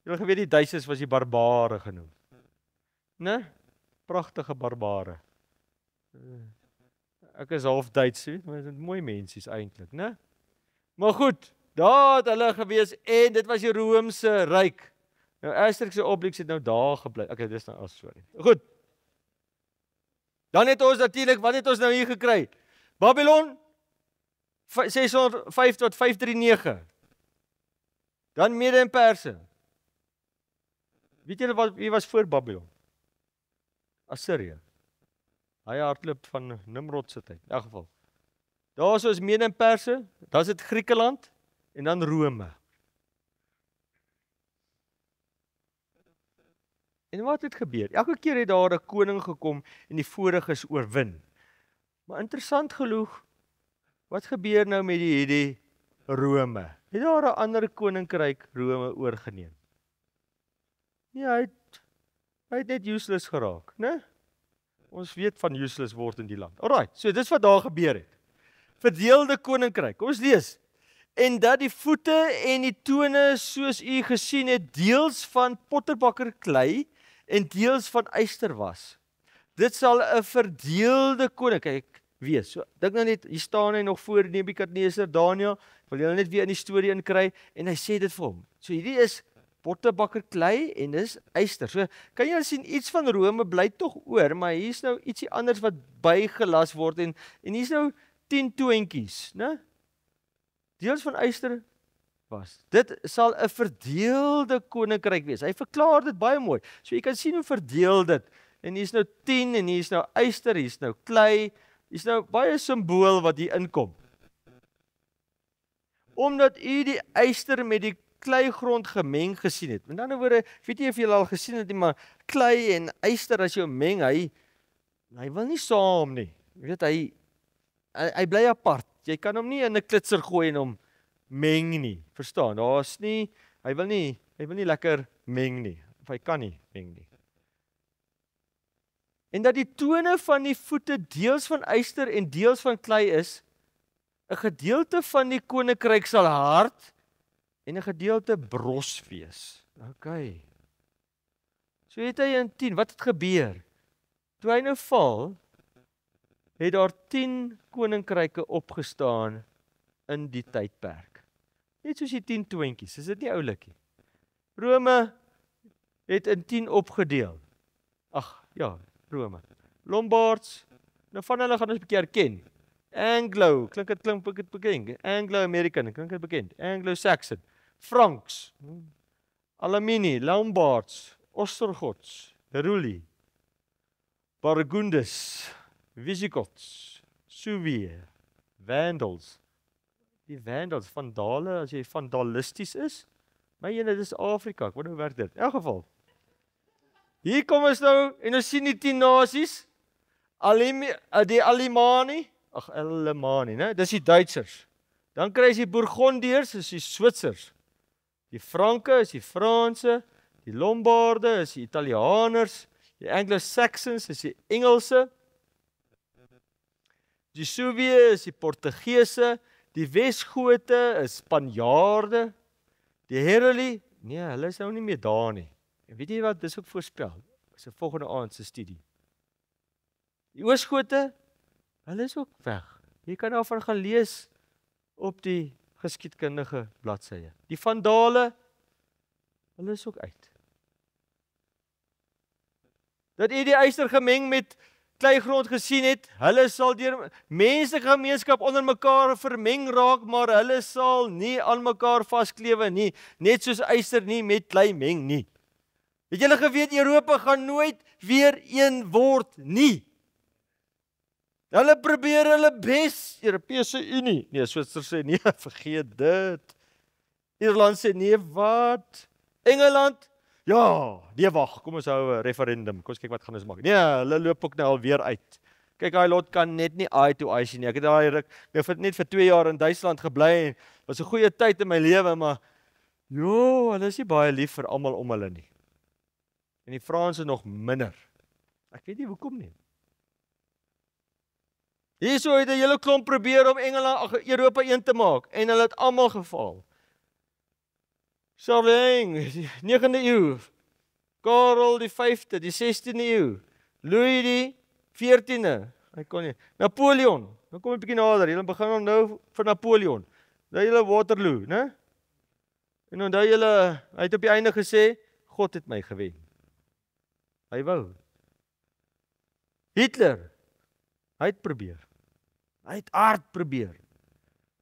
Julle geweet die Duitsers was die barbare genoem. Né? Pragtige barbare. Ek is half Duits, maar dit is mooi mensies eintlik, né? Maar goed, daar het hulle gewees en dit was die Romeinse ryk. Nou Asterix se Obelix het nou daar gebly. Okay, dis nou sorry. Goed. Dan het ons natuurlik, wat het ons nou hier gekry? Babylon 605 tot 539. Dan Mede en Perse. Weet julle wie was voor Babylon? Assirië. Hy hardloop van Nimrod se tyd, in elk geval. Daar is Mede en Perse, daar's dit Griekeland en dan Rome. En wat het gebeur? Elke keer het daar 'n koning gekom en die voriges oorwin. Maar interessant genoeg, wat gebeur nou met hierdie Rome? Het daar 'n ander koninkryk Rome oorgeneem? Nee, hy het net useless geraak, né? Ons weet van useless word in die land. Alright, so dis wat daar gebeur het. Verdeelde koninkryk. Kom ons lees. En dat die voete en die tone soos u gesien het, deels van potterbakker klei en deels van yster was. Dit sal 'n verdeelde koninkryk wees. So dink nou net, hier staan hy nog voor Nebukadneser, Daniël. Ek wil julle net weer in die storie inkry en hy sê dit vir hom. So hierdie is potterbakker klei en dis yster. So kan jy sien iets van Rome bly tog oor, maar hier's nou ietsie anders wat bygelas word en hier's nou 10 toontjies, né? Deels van yster was. Dit sal 'n verdeelde koninkryk wees. Hy verklaar dit baie mooi. So jy kan sien hoe verdeel dit. En hier's nou 10 en hier's nou yster, hier's nou klei. Hier's nou baie simbool wat hier inkom. Omdat u die yster met die kleigrond gemeng gesien het. Met ander woorde, weet jy of jy al gesien het, maar klei en yster as jy meng, hy wil nie saam nie. Jy weet hy bly apart. Jy kan hom nie in 'n klitser gooi en hom meng nie. Verstaan? Daar's nie, hy wil nie lekker meng nie. Of hy kan nie meng nie. En dat die tone van die voete deels van yster en deels van klei is, 'n gedeelte van die koninkryk sal hard en 'n gedeelte bros wees. Okay. So het hy in 10, wat het gebeur? Toe hy nou val, het daar 10 koninkryke opgestaan in die tydperk. Net soos die 10 toontjies, is dit nie oulik nie? Rome het in 10 opgedeel. Ag, ja, Rome. Lombards, nou van hulle gaan ons 'n bietjie herken. Anglo, klink dit bekend. Anglo-American, klink dit bekend. Anglo-Saxon, Franks, Alemanni, Lombards, Ostrogoths, Heruli, Burgundes, Visigoths, Suevi, Vandals. Die Vandals, Vandale, as jy vandalisties is, maar dit is Afrika, ek weet hoe werk dit. In elk geval. Hier kom ons nou en ons sien die 10 nasies. Die Alemanni, né? Dis die Duitsers. Dan kry jy die Bourgondiërs, dis die Switsers. Die Franke is die Franse, die Lombarde is die Italianers, die Anglo-Saxons is die Engelse. Die Suevi is die Portugese, die Wesgote is Spanjaarde, die Heruli, nee, hulle is nou nie meer daar nie. En weet jy wat, dis ook voorspel, is 'n volgende aand se studie. Die Oosgote, hulle is ook weg. Jy kan daarvan gaan lees op die geskiedkundige bladsye. Die Vandale, hulle is ook uit. Dat jy die yster gemeng met kleigrond gesien het, hulle sal deur menslike gemeenskap onder mekaar vermeng raak, maar hulle sal nie aan mekaar vasklewe nie, net soos yster nie met klei meng nie. Het julle geweet Europa gaan nooit weer een word nie? Hulle probeer hulle bes, Europese Unie. Nee, Switser sê nee, vergeet dit. Ierland sê nee, wat? Engeland? Ja, nee wag, kom ons hou 'n referendum. Kom ons kyk wat gaan ons maak. Nee, hulle loop ook nou alweer uit. Kyk, daai lot kan net nie eye to eye sien nie. Ek het daai net vir 2 jaar in Duitsland gebly en was 'n goeie tyd in my lewe, maar hulle is nie baie lief vir almal om hulle nie. En die Franse nog minder. Ek weet nie hoekom nie. Hierso het 'n hele klomp probeer om Europa een te maak en hulle het almal gefaal. Charlemagne, die 9de eeu, Karel die 5de, die 16de eeu, Louis die 14de, hy kon nie, Napoleon, nou kom 'n bietjie nader, julle begin nou vir Napoleon, nou julle Waterloo, né? En onthou julle, hy het op die einde gesê, God het my gewen. Hy wou. Hitler, hy het probeer. Hy het hard probeer.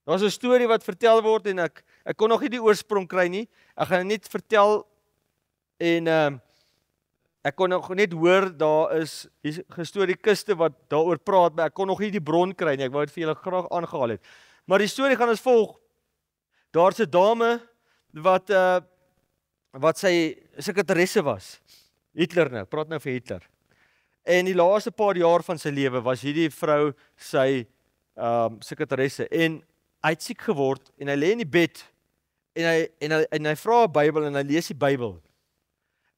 Daar's 'n storie wat vertel word en ek kon nog nie die oorsprong kry nie. Ek gaan net vertel en ek kon nog net hoor daar is historikuste wat daaroor praat, maar ek kon nog nie die bron kry nie. Ek wou dit vir julle graag aangehaal het. Maar die storie gaan as volg. Daar's 'n dame wat sy sekretaresse was. Hitler nou, praat nou vir Hitler. En die laaste paar jaar van sy lewe was hierdie vrou sy sekretaresse en hy het siek geword en hy lê in die bed en hy vra 'n Bybel en hy lees die Bybel.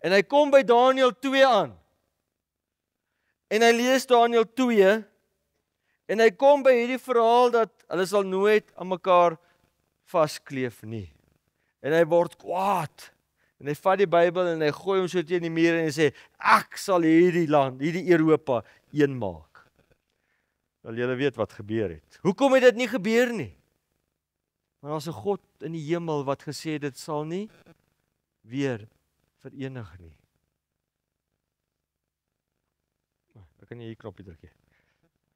En hy kom by Daniël 2 aan. En hy lees Daniël 2 en hy kom by hierdie verhaal dat hulle sal nooit aan mekaar vaskleef nie. En hy word kwaad. En hy vat die Bybel en hy gooi hom so teen die muur en hy sê, ek sal hierdie land, hierdie Europa een maak. Wel, julle weet wat gebeur het. Hoekom het dit nie gebeur nie? Want daar's 'n God in die hemel wat gesê het, dit sal nie weer verenig nie. Ek kan nie hier knoppie druk nie.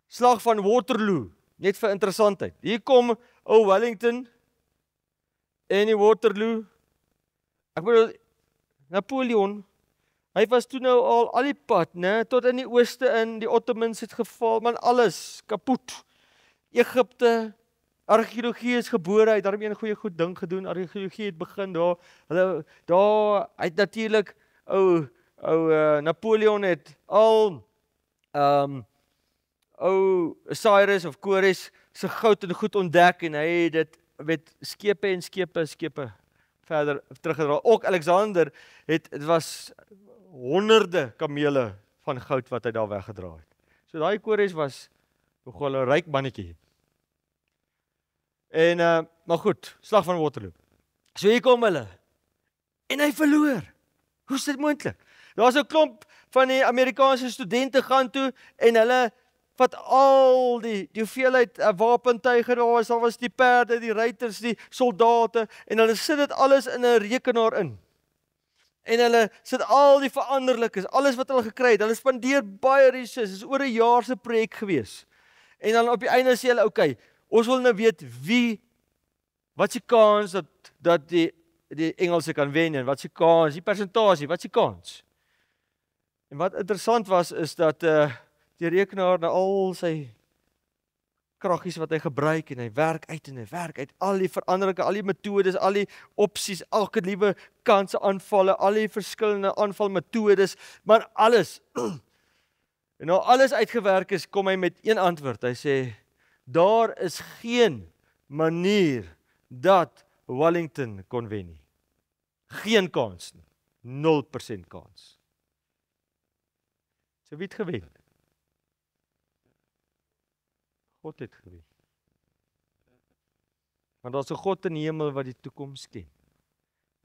Slag van Waterloo, net vir interessantheid. Hier kom ou Wellington en die Waterloo. Ek bedoel, Napoleon, hy was toe nou al die pad, né, tot in die ooste in, die Ottomans het geval, man, alles kapot. Egipte, argeologie is gebore, hy het daarmee 'n goeie goed ding gedoen, argeologie het begin daar, hy het natuurlik, Napoleon het al, Cyrus of Kores se goud en goed ontdek, en hy het dit met skepe en skepe, verder teruggedra. Ook Alexander het was honderde kamele van goud wat hy daar weggedra het. So daai Kores was nogal 'n ryk mannetjie. En maar goed, slag van Waterloo. So hier kom hulle. En hy verloor. Hoe is dit moontlik? Daar's 'n klomp van die Amerikaanse studente gaan toe en hulle vat al die hoeveelheid wapentuie daar was die perde, die ruiters, die soldate en hulle sit dit alles in 'n rekenaar in. En hulle sit al die veranderlikes, alles wat hulle gekry het. Hulle spandeer baie resources, is oor 'n jaar se projek gewees. En dan op die einde sê hulle, okay, ons wil nou weet wat se kans dat die Engelse kan wen en wat se kans, die persentasie, wat se kans. En wat interessant was is dat die rekenaar na al sy kraggies wat hy gebruik en hy werk uit al die veranderlike, al die metodes, al die opsies, elke liewe kanse aanvalle, al die verskillende aanvalmetodes, maar alles. En nou alles uitgewerk is, kom hy met een antwoord. Hy sê, daar is geen manier dat Wellington kon wen nie. Geen kans nie. 0% kans. So wie het gewen? God het gewen. Want daar's 'n God in die hemel wat die toekoms ken.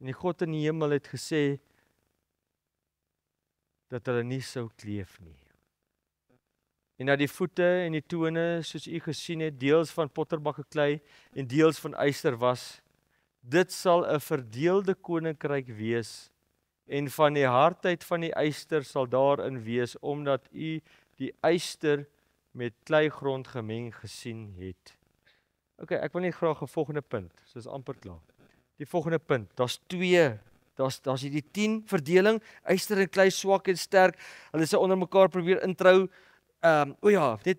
En die God in die hemel het gesê dat hulle nie sou kleef nie. En dat die voete en die tone, soos u gesien het, deels van potterbakke klei en deels van yster was, dit sal 'n verdeelde koninkryk wees, en van die hardheid van die yster sal daarin wees, omdat u die yster met kleigrond gemeng gesien het. Ok, ek wil net graag 'n volgende punt, soos amper klaar. Die volgende punt, daar's 2 Daar's hierdie 10 verdeling, yster en klei, swak en sterk. Hulle se onder mekaar probeer introu. Net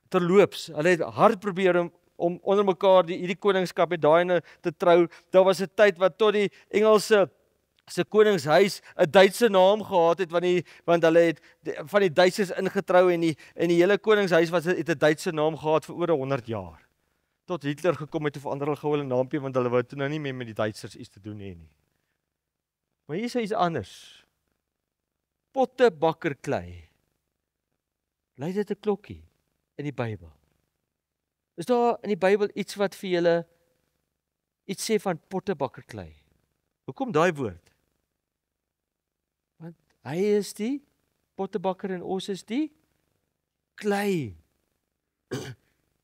terloops. Hulle het hard probeer om onder mekaar hierdie koningskap met daai te trou. Daar was 'n tyd wat tot die Engelse se koningshuis 'n Duitse naam gehad het want hulle het van die Duitsers ingetrou en die hele koningshuis het 'n Duitse naam gehad vir oor 100 jaar. Tot Hitler gekom het, verander hulle gou hulle naampie want hulle wou toe nou nie meer met die Duitsers iets te doen hê nie. Maar hier is iets anders. Pottebakkerklei. Lui dit 'n klokkie in die Bybel? Is daar in die Bybel iets wat vir julle iets sê van pottebakkerklei? Hoekom daai woord? Want hy is die pottebakker en ons is die klei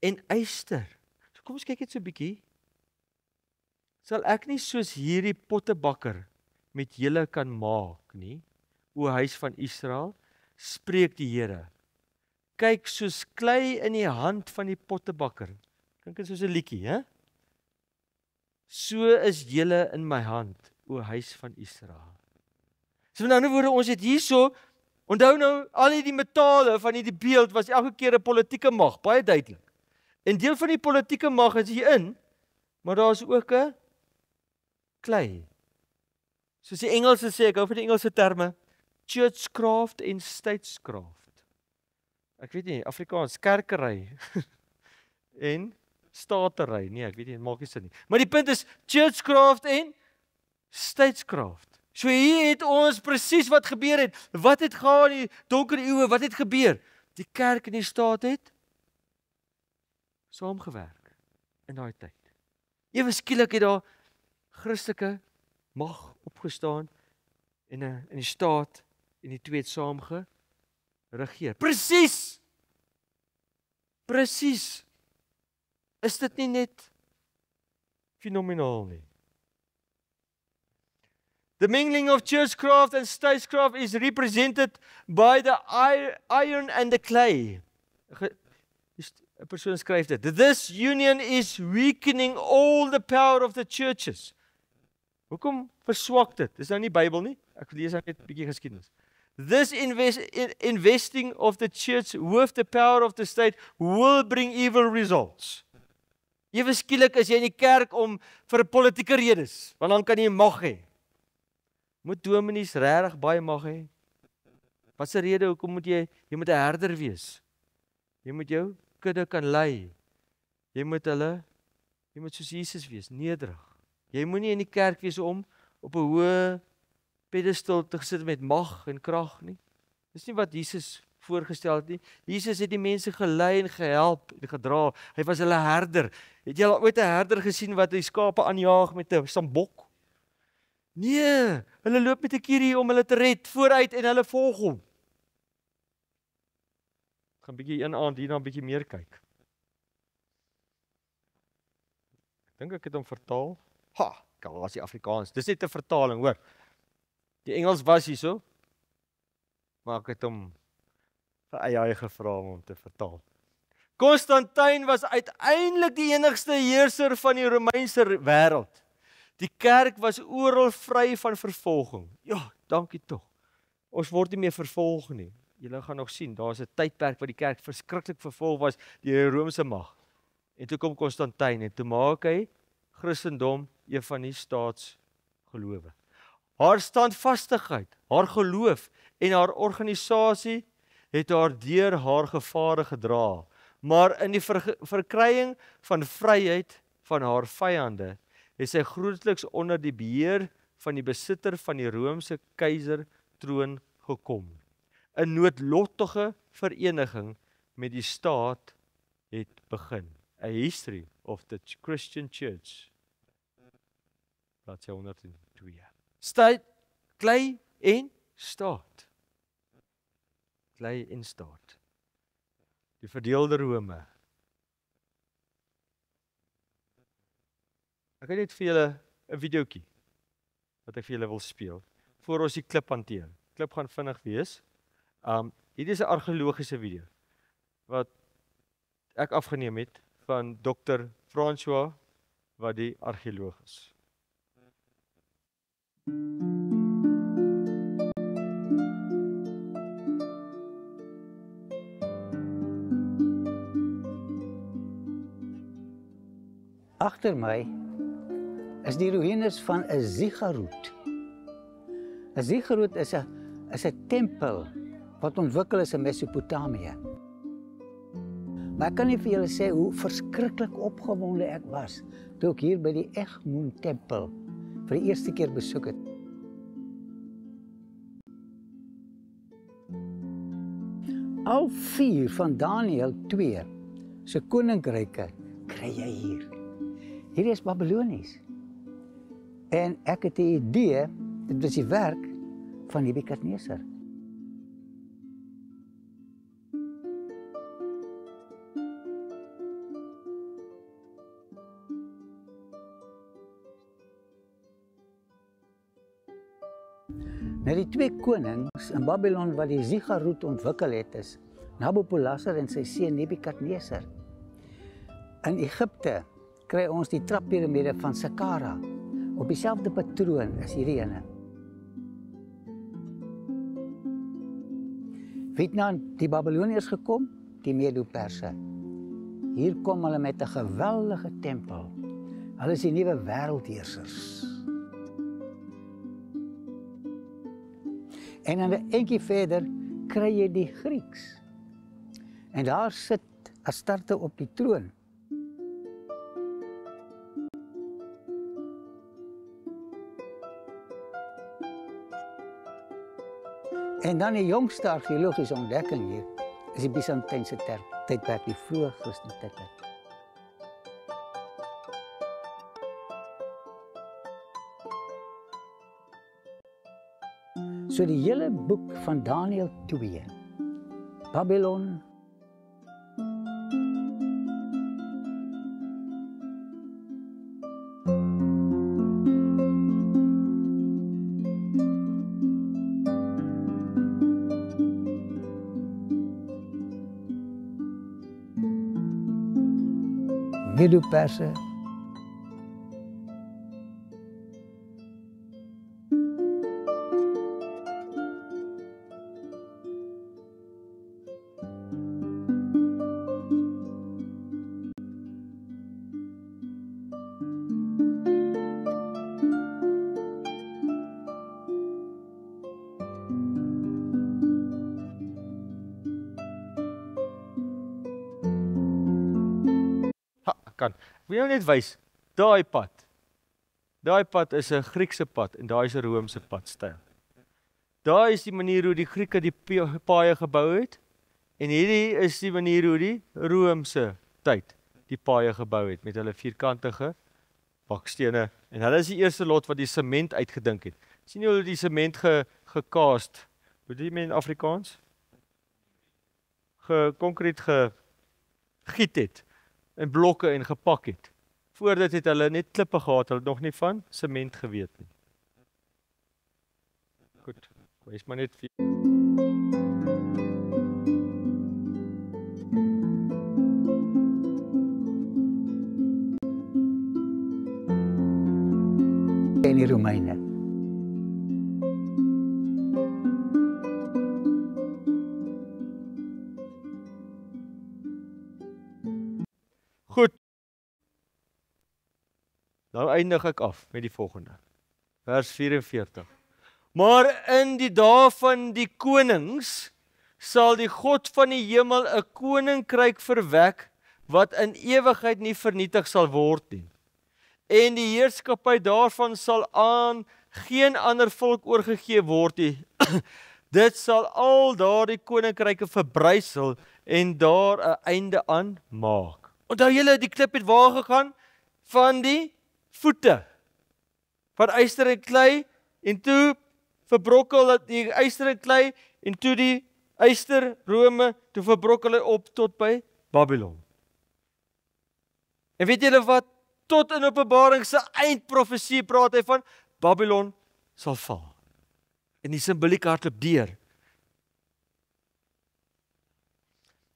en yster. So kom ons kyk net so 'n bietjie. Sal ek nie soos hierdie pottebakker met julle kan maak nie, o huis van Israel, spreek die Here. Kyk soos klei in die hand van die pottebakker. Dink dit soos 'n liedjie, hè? So is julle in my hand, o huis van Israel. So met ander woorde, ons het hierso, onthou nou, al die metale van hierdie beeld was elke keer 'n politieke mag, baie duidelik. En deel van die politieke mag is hierin, maar daar is ook 'n klei. Soos die Engelse sê, ek hou van die Engelse terme, churchcraft en statescraft. Ek weet nie, Afrikaans, kerkery en staatery, nee, ek weet nie, maak nie sin nie. Maar die punt is, churchcraft en statescraft. So hier het ons presies wat gebeur het. Wat het gaan in die donker eeue, wat het gebeur? Die kerk en die staat het saamgewerk in daai tyd. Ewe skielik het daar Christelike mag opgestaan en die staat en die twee het saam geregeer. Presies! Is dit nie net fenomenaal nie? The mingling of churchcraft and statecraft is represented by the iron and the clay. 'n persoon skryf dit. This union is weakening all the power of the churches. Hoekom verswak dit? Dis nou nie Bybel nie. Ek lees net 'n bietjie geskiedenis. This investing of the church with the power of the state will bring evil results. Ewe skielik is jy in die kerk om vir politieke redes, want dan kan jy mag hê. Moet dominees regtig baie mag hê? Wat is die rede hoekom moet jy moet 'n herder wees? Jy moet jou kudde kan lei. Jy moet soos Jesus wees, nederig. Jy moenie in die kerk wees om op 'n hoë pedestal te sit met mag en krag nie. Dis nie wat Jesus voorgestel het nie. Jesus het die mense gelei en gehelp en gedra. Hy was hulle herder. Het jy al ooit 'n herder gesien wat die skape aanjaag met 'n stambok? Nee, hulle loop met 'n kierie om hulle te red vooruit en hulle volg hom. Ek gaan bietjie een aand hierna 'n bietjie meer kyk. Ek dink ek het hom vertaal. Galasi Afrikaans. Dis net 'n vertaling, hoor. Die Engels was hierso. Maar ek het hom vir AI gevra om hom te vertaal. Konstantin was uiteindelik die enigste heerser van die Romeinse wêreld. Die kerk was oral vry van vervolging. Ja, dankie tog. Ons word nie meer vervolg nie. Julle gaan nog sien, daar's 'n tydperk waar die kerk verskriklik vervolg was deur die Romeinse mag. En toe kom Konstantin en toe maak hy Christendom een van die staatsgelowe. Haar standvastigheid, haar geloof en haar organisasie het haar deur haar gevare gedra. Maar in die verkrying van vryheid van haar vyande het sy grootliks onder die beheer van die besitter van die Romeinse keiser troon gekom. 'n noodlottige vereniging met die staat het begin. A History of the Christian Church. Bladsy 102. Staat, klei en staat. Klei en staat. Die verdeelde Rome. Ek het net vir julle 'n videoetjie wat ek vir julle wil speel voor ons die klip hanteer. Klip gaan vinnig wees. Hierdie is 'n argeologiese video wat ek afgeneem het van Dr. François wat die argeoloog is. agter my is die ruïnes van 'n ziggorat. 'n Ziggorat is 'n tempel wat ontwikkel is in Mesopotamië. Maar ek kan nie vir julle sê hoe verskriklik opgewonde ek was toe ek hier by die Egmont tempel vir die eerste keer besoek het. Al 4 van Daniël 2 se koninkryke kry jy hier. Hierdie is Babylonies. En ek het 'n idee, dit was die werk van Nebukadnesar. Nou die 2 konings in Babylon wat die ziggorat ontwikkel het is Nabopolassar en sy seun Nebukadnesar. In Egipte kry ons die trappiramide van Saqqara op dieselfde patroon as hierdie ene. Wie het na die Babyloniërs gekom? Die Medo-Perse. Hier kom hulle met 'n geweldige tempel. Hulle is die nuwe wêreldheersers. En dan 'n entjie verder kry jy die Grieks. En daar sit Astarte op die troon. En dan die jongste argeologiese ontdekking hier is die Byzantynse tydperk, die vroeë Christelike tydperk. So die hele boek van Daniël 2, Babylon, Medo-Perse, kan. Ek wil jou net wys, daai pad is 'n Griekse pad en daai is 'n Romeinse padstyl. Daai is die manier hoe die Grieke die paaie gebou het en hierdie is die manier hoe die Romeinse tyd die paaie gebou het met hulle vierkantige bakstene en hulle is die eerste lot wat die sement uitgedink het. Sien jy hoe die sement gekaast? Hoe dit in Afrikaans? Konkreet gegiet het in blokke en gepak het. Voor dit het hulle net klippe gehad, hulle nog nie van sement geweet nie. Goed, wys maar net vir en die Romeine. Goed. Nou eindig ek af met die volgende. Vers 44. Maar in die dae van die konings sal die God van die hemel 'n koninkryk verwek wat in ewigheid nie vernietig sal word nie. En die heerskappy daarvan sal aan geen ander volk oorgegee word nie. Dit sal al daardie koninkryke verbrysel en daar 'n einde aan maak. Onthou julle, die klip het waar gegaan? Van die voete. Van yster en klei en toe verbrokkel dat die yster en klei en toe die yster Rome toe verbrokkel hy op tot by Babylon. En weet julle wat? Tot in Openbaring se eindprofesie praat hy van Babylon sal val. En die simboliek hardloop deur.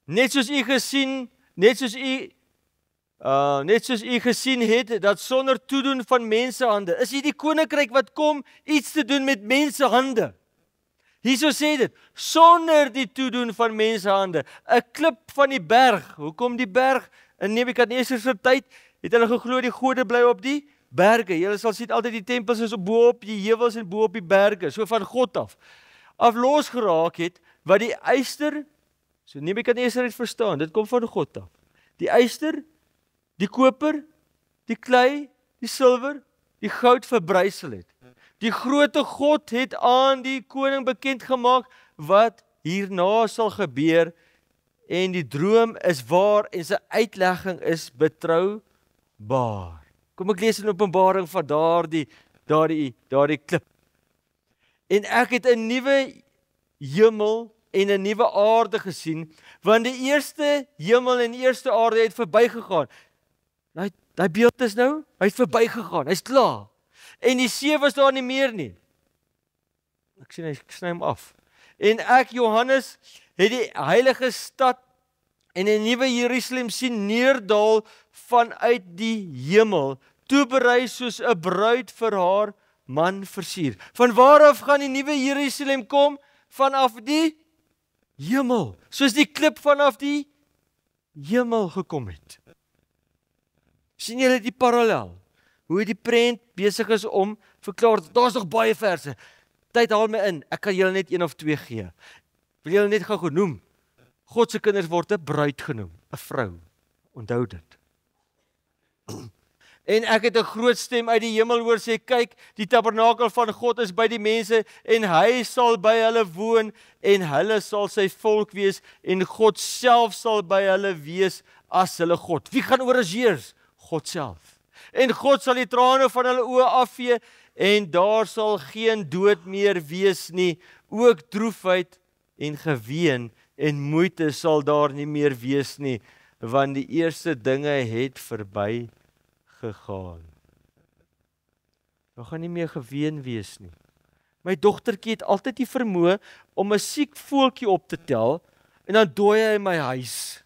Net soos u gesien het dat sonder toedoen van mensehande, is hierdie koninkryk wat kom iets te doen met mensehande. Hierso sê dit, sonder die toedoen van mensehande, 'n klip van die berg. Hoekom die berg? In Nebukadnesar se tyd het hulle geglo die gode bly op die berge. Julle sal sien altyd die tempels is bo op die heuwels en bo op die berge, so van God af losgeraak het, wat die yster, so Nebukadneser het verstaan, dit kom van God af. Die yster, die koper, die klei, die silwer, die goud verbrysel het. Die grootte God het aan die koning bekend gemaak wat hierna sal gebeur, en die droom is waar en sy uitlegging is betroubaar. Kom ek lees in Openbaring van daardie klip. En ek het 'n nuwe hemel en 'n nuwe aarde gesien, want die eerste hemel en die eerste aarde het verbygegaan. Daai beeld is nou, hy het verbygegaan, hy's klaar. En die see was daar nie meer nie. Ek sien hy sny hom af. En ek, Johannes, het die heilige stad en 'n nuwe Jerusalem sien neerdal vanuit die hemel, toeberei soos 'n bruid vir haar man versier. Van waar af gaan die nuwe Jerusalem kom? Vanaf die hemel, soos die klip vanaf die hemel gekom het. Sien julle die parallel? Hoe die prent besig is om verklaar, daar's nog baie verse. Tyd haal my in, ek kan julle net 1 of 2 gee. Wil julle net gou genoem? God se kinders word 'n bruid genoem, 'n vrou. Onthou dit. En ek het 'n groot stem uit die hemel hoor sê, kyk, die tabernakel van God is by die mense, en hy sal by hulle woon, en hulle sal sy volk wees, en God self sal by hulle wees as hulle God. Wie gaan oor as heers? God self. En God sal die trane van hulle oë afvee, en daar sal geen dood meer wees nie, ook droefheid en geween en moeite sal daar nie meer wees nie, want die eerste dinge het verby gegaan. Daar gaan nie meer geween wees nie. My dogtertjie het altyd die vermoë om 'n siek voeltjie op te tel, en dan dooi hy in my huis.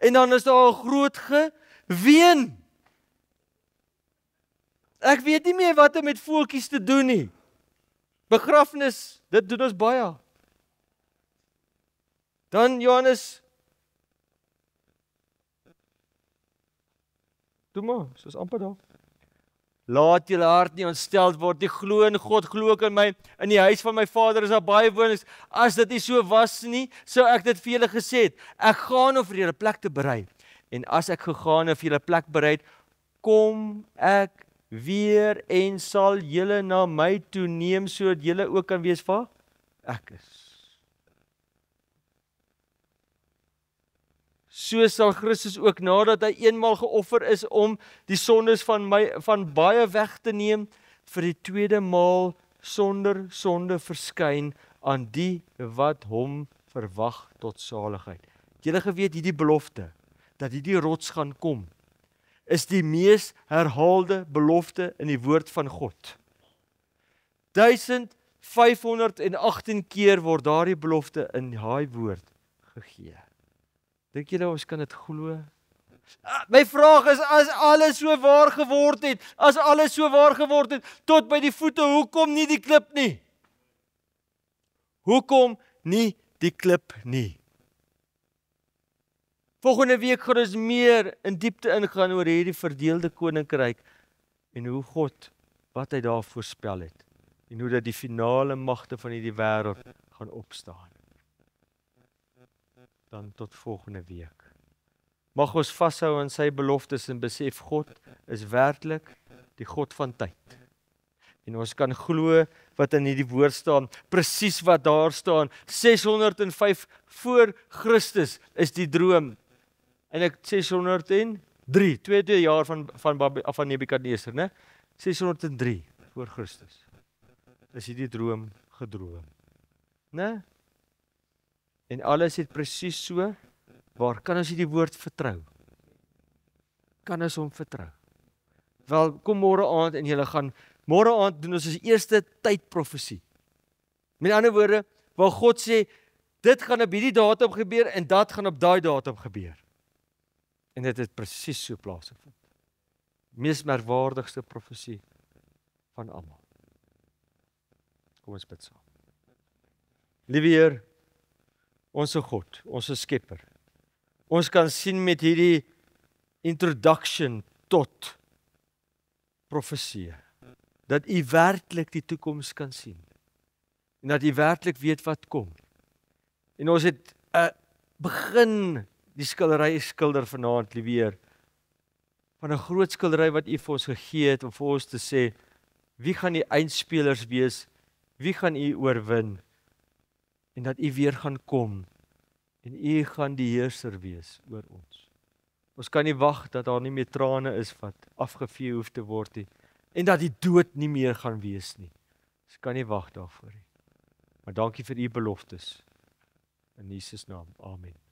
En dan is daar 'n groot geween. Ek weet nie meer wat om met voeltjies te doen nie. Begrafnis, dit doen ons baie. Dan Johannes, doe maar, soos amper daar. Laat julle hart nie ontsteld word, die glo in God, glo ook in my. In die huis van my Vader is daar baie wonings. As dit nie so was nie, sou ek dit vir julle gesê het. Ek gaan om vir julle plek te berei. En as ek gegaan en vir julle plek berei, kom ek weer en sal julle na my toe neem, sodat julle ook kan wees waar ek is. So sal Christus ook nadat hy eenmaal geoffer is om die sondes van baie weg te neem, vir die tweede maal sonder sonde verskyn aan die wat hom verwag tot saligheid. Julle geweet hierdie belofte dat hierdie rots gaan kom, is die mees herhaalde belofte in die woord van God. 1518 keer word daardie belofte in daai woord gegee. Dink julle ons kan dit glo? My vraag is, as alles so waar geword het, tot by die voete, hoekom nie die klip nie? Hoekom nie die klip nie? Volgende week gaan ons meer in diepte ingaan oor hierdie verdeelde koninkryk en hoe God, wat hy daar voorspel het, en hoe dat die finale magte van hierdie wêreld gaan opstaan. Dan tot volgende week. Mag ons vashou aan sy beloftes en besef God is werklik die God van tyd. En ons kan glo wat in hierdie woord staan, presies wat daar staan, 605 voor Christus is die droom. En ek 603, 2 jaar van Nebukadneser, né? 603 voor Christus. Is hierdie droom gedroom. Né? En alles het presies so, waar kan ons hierdie woord vertrou? Kan ons hom vertrou? Wel, kom môre aand en julle gaan, môre aand doen ons ons eerste tydprofesie. Met ander woorde, waar God sê, dit gaan op hierdie datum gebeur en dat gaan op daai datum gebeur. En dit het presies so plaasgevind. Mees merkwaardigste profesie van almal. Kom ons bid saam. Liewe Heer, ons God, ons Skepper. Ons kan sien met hierdie introduction tot profesie. Dat u werklik die toekoms kan sien. En dat u werklik weet wat kom. En ons het begin die skildery skilder vanaand liewer van 'n groot skildery wat u vir ons gegee het om vir ons te sê wie gaan die eindspelers wees, wie gaan u oorwin en dat u weer gaan kom en u gaan die heerser wees oor ons. Ons kan nie wag dat daar nie meer trane is wat afgevee hoef te word nie en dat die dood nie meer gaan wees nie. Ons kan nie wag daarvoor nie. Maar dankie vir u beloftes. In Jesus naam. Amen.